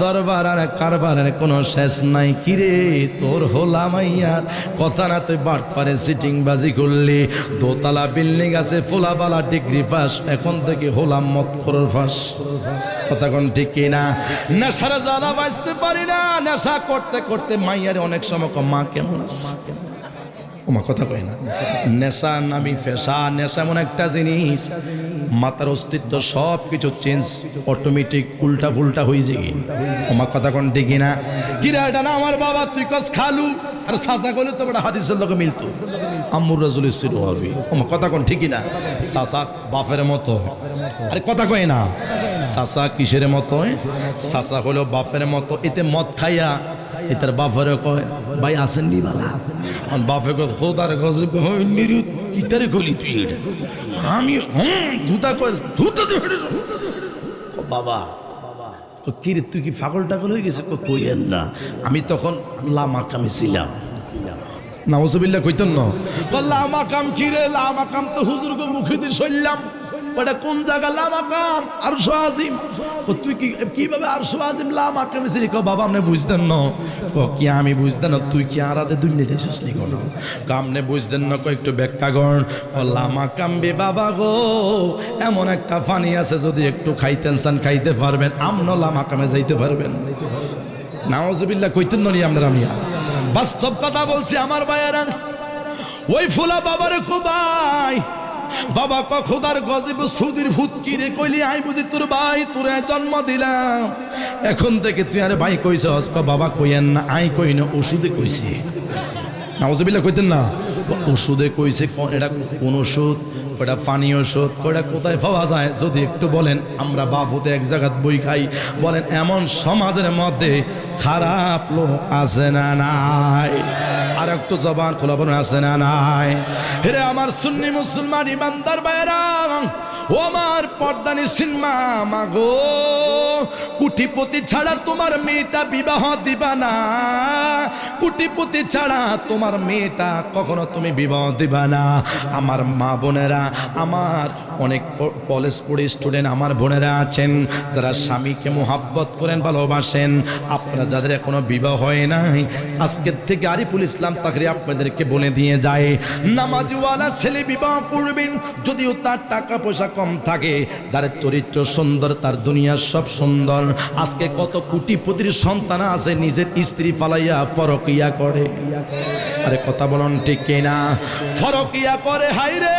দরবার আর কারবারের কোনো শেষ নাই। কিরে তোর হলাম আইয়ার কথা না, তুই বাটফারে সিটিং বাজি করলি, দোতলা বিল্ডিং আছে, ফোলাবালা ডিগ্রি পাস, এখন থেকে হলাম মত করর ফাঁস। কথা কোন ঠিক কিনা? নেশার জ্বালা বাঁচতে পারি না, নেশা করতে করতে মাইয়ারে অনেক সময় মা কেমন আছে, ওমা কথা কয় না। নেশা নামি ফেশা, নেশা এমন একটা জিনিস, মাতার অস্তিত্ব সব কিছু চেঞ্জ অটোমেটিক উল্টা ফুল্টা হয়ে যায়। ওমা কথা কোন ঠিক কিনা? কিরা এটা না আমার বাবা, তুই কস খালু, আর চাচা কইলে তো বড় হাদিসের লগে মিলতো আম্মুর রাজুল সিরু হবে কথা কোন ঠিকই না চাচা বাপের মতো আরে কথা কয় না চাচা কিসের মতো চাচা হলো বাপের মতো এতে মদ খাইয়া এটার বাপেরও কয় ভাই আসেননি বালা বাপে কয় খোদার গজব নিরুত কিতারে গলি তুই এটা আমি জুতা কয় জুতা বাবা কি রে তুই কি ফাগল টাগল হয়ে গেছে কইয়েন না আমি তখন লামাকামে ছিলাম নাউজুবিল্লাহ কইতেন না লামাকাম কি রে লামাকাম তো হুজুর গো মুখে দিয়ে শুনলাম ওটা কোন জায়গা লামাকাম আরশ আজিম তুই কি কিভাবে আরশ আজিম লামাকামে ছিলি বাবা আপনি বুঝতেন না কি আমি বুঝতেন না তুই কি আরাদে দুনিয়াতে এসেছিস নি কোন কামনে বুঝতেন না একটু ব্যাখ্যা কর লামাকাম বে বাবা গো এমন একটা পানি আছে যদি একটু খাইতেন চান খাইতে পারবেন আমনো লামাকামে যাইতে পারবেন নাউজুবিল্লাহ কইতেন না নি আমরা মিয়া বাস্তব কথা বলছি আমার ভাইয়েরা ওই ফুলা বাবার কোবাই বাবা ক খোদার গজব সুদির ভূত কি রে কইলি আই বুঝি তোর ভাই তোরে জন্ম দিলাম এখন থেকে তুই আরে ভাই কইছস ক বাবা কইেন না আই কই না ওষুধে কইছি নাউজুবিল্লাহ কইতেন না ওষুধে কইছে এটা কোন ওষুধ ওটা পানি ওষুধ ওটা কোথায় পাওয়া যায় যদি একটু বলেন আমরা বাপ হতে এক জায়গায় বই খাই বলেন এমন সমাজের মধ্যে খারাপ লোক আছে না নাই আর একটু জবান খোলা বলেন আছে না নাই রে আমার সুন্নি মুসলমান ইমানদার ভাইরা ও আমার পর্দানি সিনমা মাগো কুটিপতি ছাড়া তোমার মেয়েটা বিবাহ দিবা না কুটিপতি ছাড়া তোমার মেয়েটা কখনো তুমি বিবাহ দিবা না আমার মা বোনেরা আমার অনেক কলেজ পড়ে স্টুডেন্ট আমার বোনেরা আছেন যারা স্বামীকে মোহাব্বত করেন ভালোবাসেন আপনারা যাদের এখনো বিবাহ হয় নাই আজকের থেকে আরিফুল ইসলাম তাকরি আপনাদেরকে বলে দিয়ে যায় নামাজিওয়ালা ছেলে বিবাহ করবেন যদিও তার টাকা পয়সা কম থাকে যার চরিত্র সুন্দর তার দুনিয়া সব সুন্দর আজকে কত কোটিপতির সন্তান আছে নিজের স্ত্রী পালাইয়া ফরকিয়া করে আরে কথা বলুন ঠিক কিনা ফরকিয়া করে হাই রে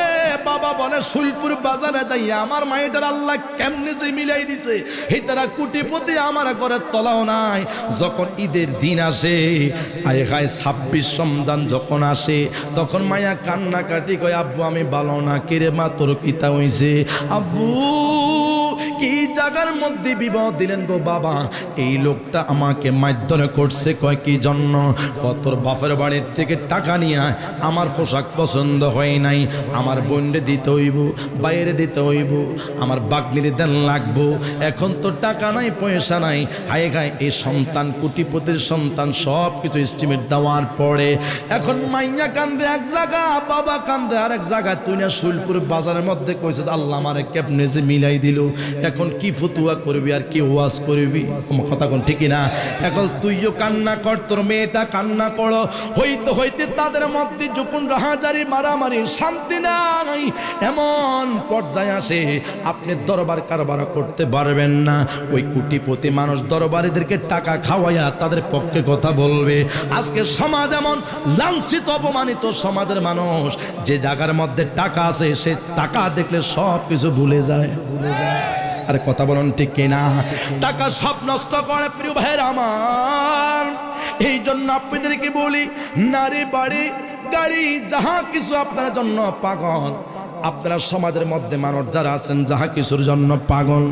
বাবা বলে সুলপুর বাজারে যাইয়া আমার মায়েটার আল্লাহ কেমনে যে মিলাই দিছে এই তারা কোটিপতি আমার ঘরের তলাও নাই যখন ঈদের দিন আসে আয় খায় 26 রমজান যখন আসে তখন মায়া কান্নাকাটি কয় আব্বু আমি ভালো না কিরে মা তোর কিতা হইছে আব্বু কি জায়গার মধ্যে বিবাহ দিলেন গো বাবা এই লোকটা আমাকে মারধর করছে কয় কি জন্য কতর বাপের বাড়ির থেকে টাকা নিয়ে আমার পোশাক পছন্দ হয় নাই আমার বোনরে দিতে হইব বাইরে দিতে হইব আমার বাগনিরে দেন লাগবো এখন তো টাকা নাই পয়সা নাই হায় গায়ে এই সন্তান কোটিপতির সন্তান সব কিছু এস্টিমেট দেওয়ার পরে এখন মাইয়া কান্দে এক জায়গা বাবা কান্দে আরেক জায়গা তুই না শুলপুর বাজারের মধ্যে কইছে আল্লাহ আমারে কেমনে যে মিলাই দিল এখন কি ফতুয়া করবি আর কি ওয়াজ করবি কথা কোন ঠিকই না এখন তুইও কান্না কর তোর মেয়েটা কান্না করো হইতে হইতে তাদের মধ্যে যখন রাহাজারি মারামারি শান্তি নাই এমন পর্যায়ে আসে আপনি দরবার কারবার করতে পারবেন না ওই কোটিপতি মানুষ দরবারীদেরকে টাকা খাওয়াইয়া তাদের পক্ষে কথা বলবে আজকে সমাজ এমন লাঞ্ছিত অপমানিত সমাজের মানুষ যে জায়গার মধ্যে টাকা আছে সে টাকা দেখলে সব কিছু ভুলে যায় আরে কথা বলুন ঠিক কিনা টাকা সব নষ্ট করে প্রিয় ভাইয়ের আমার এই জন্য আপনাদেরকে বলি নারী বাড়ি গাড়ি যাহা কিছু আপনার জন্য পাগল আপনারা সমাজের মধ্যে মানুষ যারা আছেন যাহা কিছুর জন্য পাগল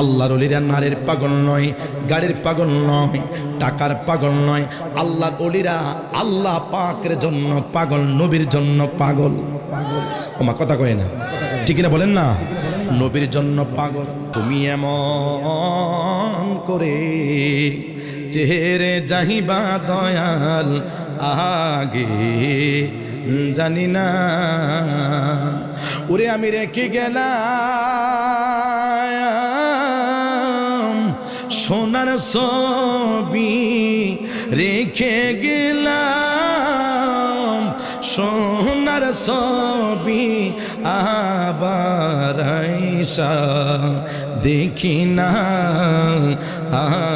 আল্লাহর ওলিরা নারীর পাগল নয় গাড়ির পাগল নয় টাকার পাগল নয় আল্লাহর ওলিরা আল্লাহ পাকের জন্য পাগল নবীর জন্য পাগল ওমা কথা কয় না ঠিক না বলেন না নবীর জন্য পাগল তুমি এমন করে চেহারে যাহিবা দয়াল আগে জানি না ওরে আমি রেখে গেলাম সোনার ছবি রেখে গেলাম সোনার ছবি আবার আইসা দেখি না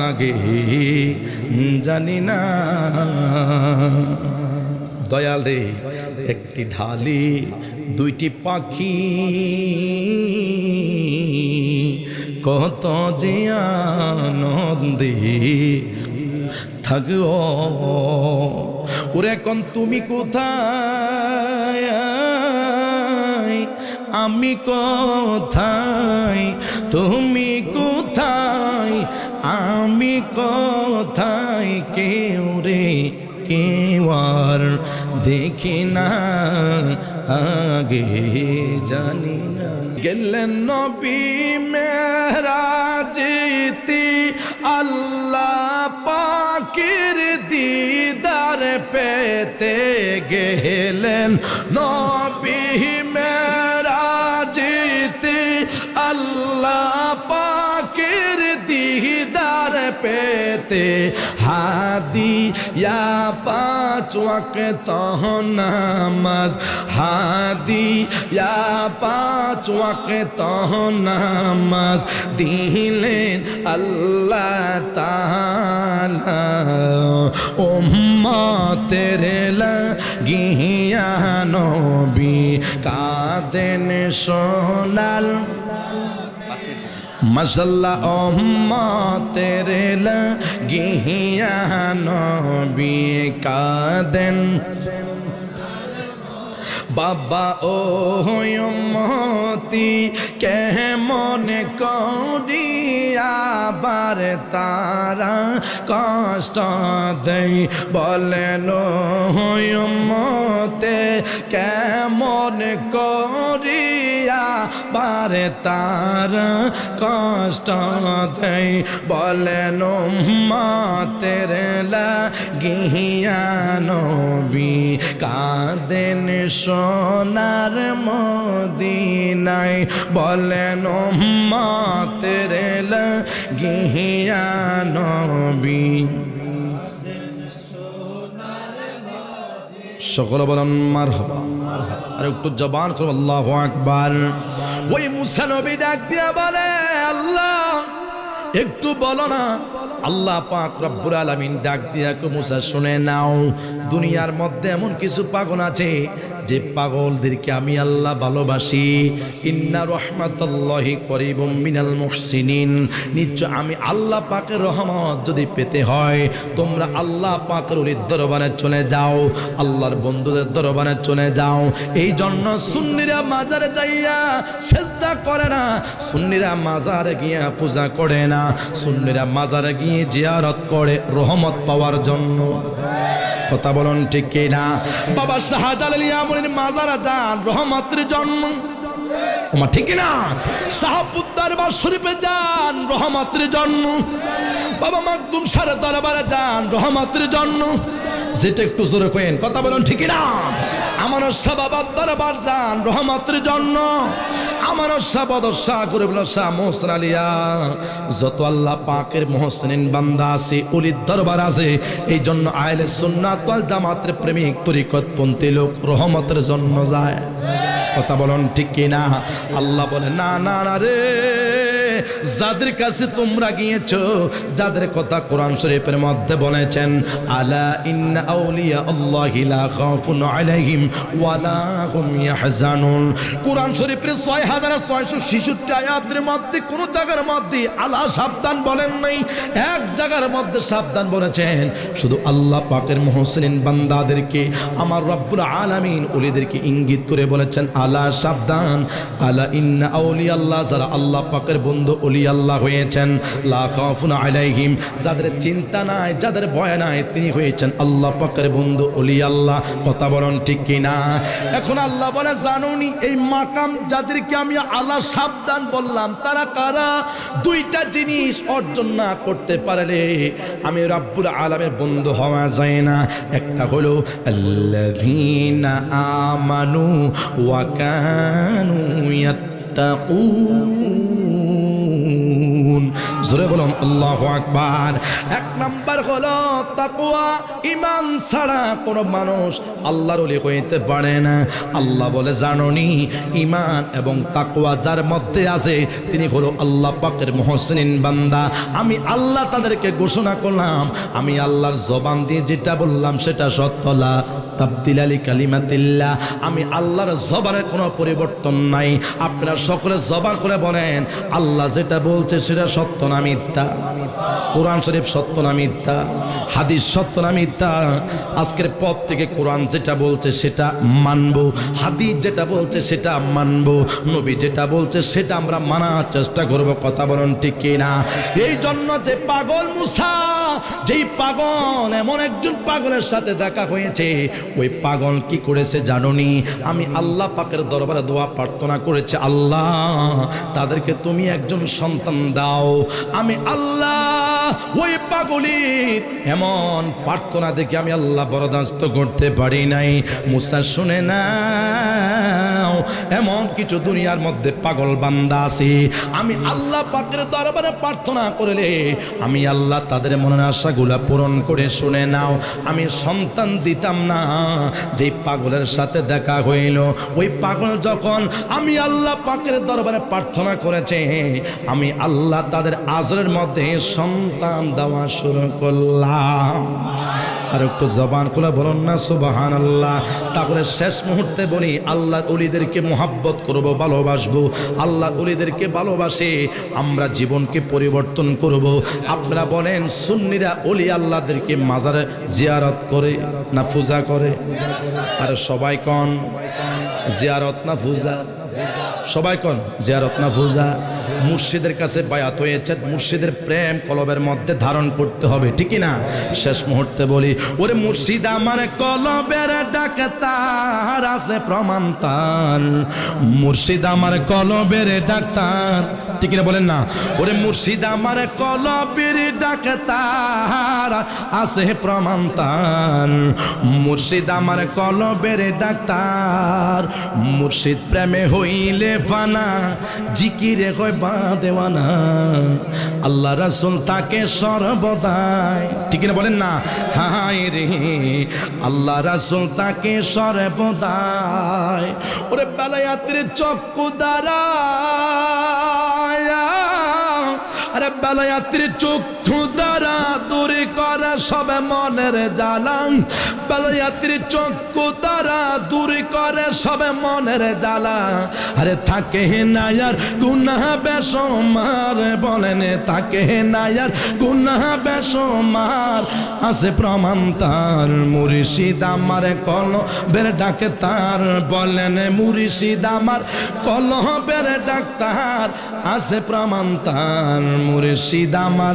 আগে জানি না দয়াল রে একটি ঢালি দুইটি পাখি কত যে আনন্দে থাকো ওরে কোন তুমি কোথায় আমি কোথায়, তুমি কোথায় আমি কোথায়, কেউ রে কেউ আর দেখি না আগে জানি না। গেলেন নবী মেরাজেতে আল্লাহ পাকের দিদার পেতে গেলেন নবী মেরাজেতে আল্লাহ পাকের দিদার পেতে হাদিয়া 5 ওয়াক্ত নামাজ, হাদিয়া 5 ওয়াক্ত নামাজ দিলেন আল্লাহ তাআলা উম্মতের লাগিয়া নবী কাঁদেন সোনাল মাশাআল্লাহ উম্মতের লাগিয়া নবী কাঁদেন বাবা ও উম্মতি কেমন করিয়া বার তারা কষ্ট দেই বলেন উম্মতে কেমন করিয়া বার তারা কষ্ট দেই বলেন উম্মতের লাগিয়া নবী কাঁদেন সোনার মদিনায় বলেন উম্মতের লাগিয়া নবী। সকলে বলেন মারহাবা। আর একটু জবান করো আল্লাহু আকবার। ওই মুসা নবী ডাক দিয়া বলে আল্লাহ একটু বলো না। আল্লাহ পাক রব্বুল আলামিন ডাক দিয়া কো মুসা শুনে নাও, দুনিয়ার মধ্যে এমন কিছু পাগল আছে যে পাগলদেরকে আমি আল্লাহ ভালোবাসি। ইন্না রাহমাতুল্লাহি করিবুম মিনাল মুহসিনিন, নিশ্চয় আমি আল্লাহ পাকের রহমত যদি পেতে হয় তোমরা আল্লাহ পাকের ওলির দরবারে চলে যাও, আল্লাহর বন্ধুদের দরবারে চলে যাও। এই জন্য সুন্নিরা মাজারে যাইয়া সেজদা করে না, সুন্নিরা মাজারে গিয়া পূজা করে না, সুন্নিরা মাজারে গিয়ে জিয়ারত করে রহমত পাওয়ার জন্য। কথা বলুন ঠিক কি না? বাবা শাহজালাল ইয়ামুনের মাজারে যান রহমতের জন্য, ওমা ঠিক না? শাহপুত্তার বা শরীফে যান রহমতের জন্য, বাবা মাকদুম শাহের দরবারে যান রহমতের জন্য। যেটা একটু জোরে কইেন, কথা বলুন ঠিক না? আমার শাহ বাবার দরবার যান রহমতের জন্য। আমার শাহ বদর শাহ গরিবুল্লাহ শাহ মোহসেন আলিয়া যত আল্লাহ পাকের মোহসেনিন বান্দা আছে ওলির দরবার আছে, এই জন্য আহলে সুন্নাত ওয়াল জামাতের প্রেমিক তরিকতপন্থী লোক রহমতের জন্য যায়। কথা বলুন ঠিক কি না? আল্লাহ বলে না না না রে, যাদের কাছে তোমরা গিয়েছো, যাদের কথা কোরআন শরীফের মধ্যে বলেছেন আলা ইন্না আউলিয়া আল্লাহি লা খাউফুন আলাইহিম ওয়া লা হুম ইয়াহজানুন। কোরআন শরীফের 6666 আয়াতের মধ্যে কোন জায়গার মধ্যে আলা সাবধান বলেন নাই, এক জায়গার মধ্যে সাবধান বলেছেন। শুধু আল্লাহ পাকের মুহসিনিন বান্দাদেরকে আমার রব্বুল আলামিন ওলিদেরকে ইঙ্গিত করে বলেছেন আলা সাবধান, আলা ইন্না আউলিয়া আল্লাহ, যারা আল্লাহ পাকের বন্ধু ওলি আল্লাহ হয়েছেন, লা খাউফুন আলাইহিম, যাদের চিন্তা নাই যাদের ভয় নাই তিনি হয়েছেন আল্লাহ পাকের বন্ধু ওলি আল্লাহ। কথা বলেন ঠিক কি না? এখন আল্লাহ বলে জানুনি এই মাকাম যাদেরকে আমি আল্লাহ সাবধান বললাম তারা কারা? দুইটা জিনিস অর্জন না করতে পারলে আমি রব্বুল আলামিনের বন্ধু হওয়া যায় না। একটা হলো আল্লাযীনা আমানু ওয়া কানু ইয়াত্তাকুন। জোরে বলুন আল্লাহু আকবার। এক নাম্বার হলো তাকওয়া। ঈমান ছাড়া কোনো মানুষ আল্লাহর ওলি হইতে পারে না। আল্লাহ বলে জানোনি ঈমান এবং তাকওয়া যার মধ্যে আছে তিনি হলো আল্লাহ পাকের মুহসিনিন বান্দা। আমি আল্লাহ তাদেরকে ঘোষণা করলাম, আমি আল্লাহর জবান দিয়ে যেটা বললাম সেটা সত্য। লা তাবদিলা লিকালিমাতিল্লাহ, আমি আল্লাহর জবানের কোনো পরিবর্তন নাই। আপনারা সকলে জবান করে বলেন, আল্লাহ যেটা বলছে সেটা সত্য না মিথ্যা? কোরআন শরীফ সত্য না মিথ্যা? হাদিস সত্য না মিথ্যা? আজকের পর থেকে কোরআন যেটা বলছে সেটা মানব, হাদিস যেটা বলছে সেটা মানব, নবী যেটা বলছে সেটা আমরা মানার চেষ্টা করব। কথা বলুন ঠিক কিনা? এই জন্য যে পাগল মুসা, যেই পাগল, এমন একজন পাগলের সাথে দেখা হয়েছে, ওই পাগল কি করেছে জানোনি? আমি আল্লাহ পাকের দরবারে দোয়া প্রার্থনা করেছে, আল্লাহ তাদেরকে তুমি একজন সন্তান দাও। আমি আল্লাহ ওই পাগলের এমন প্রার্থনা দেখে আমি আল্লাহ বরদাস্ত করতে পারি নাই। মুসা শুনে নাও, এমন কিছু দুনিয়ার মধ্যে পাগল বান্দা আছে, আমি আল্লাহ পাকের দরবারে প্রার্থনা করলে আমি আল্লাহ তাদের মনের আশাগুলা পূরণ করে। শুনে নাও, আমি সন্তান দিতাম না। যেই পাগলের সাথে দেখা হইল, ওই পাগল যখন আমি আল্লাহ পাকের দরবারে প্রার্থনা করেছে, আমি আল্লাহ তাদের আজরের মধ্যে সন্তান দেওয়া শুরু করলাম। আর একটু জবান খুলে বলুন না সুবহানাল্লাহ। তাহলে শেষ মুহূর্তে বলি, আল্লাহর ওলিদেরকে মোহাব্বত করব, ভালোবাসবো। আল্লাহর ওলিদেরকে ভালোবাসে আমরা জীবনকে পরিবর্তন করব। আপনারা বলেন, সুন্নিরা ওলি আল্লাহদেরকে মাজারে জিয়ারত করে না পূজা করে? আর সবাই কোন জিয়ারত না পূজা? সবাই কোন জিয়ারত না পূজা? মুর্শিদের কাছে বায়াত হয়েছে, মুর্শিদের প্রেম কলবের মধ্যে ধারণ করতে হবে, ঠিক না? শেষ মুহূর্তে বলি, ওরে মুর্শিদ আমার কলবের ডাক্তার আছে প্রমাণ তার, মুর্শিদ আমার কলবের ডাক্তার, ঠিক না বলেন না? ওরে মুর্শিদ আমার কলবের ডাক্তার আছে প্রমাণ তার, মুর্শিদ আমার কলবের ডাক্তার। মুর্শিদ প্রেমে হইলে ফানা, জিকিরে হয় বা দেওয়ানা, আল্লাহ রাসূল তাকে সর্বদাই, ঠিক না বলেন না? হায় রে, আল্লাহ রাসূল তাকে সর্বদাই। ওরে বেলায়াতের চক্ষু দ্বারা, আরে বেলায়াতের চক্ষু দ্বারা দূর করে সবে মনের জ্বালা, বেলায়াতের চক্ষু দ্বারা দূর করে সবে মনের জ্বালা। আরে থাকে না আর গুনাহ বেশমার, বলেন থাকে না আর গুনাহ বেশমার, আছে প্রমাণ তার। মুর্শিদ আমার কলবের ডাক্তার, বলেন মুর্শিদ আমার কলবের ডাক্তার আছে প্রমাণ তার। মুর্শিদ আমার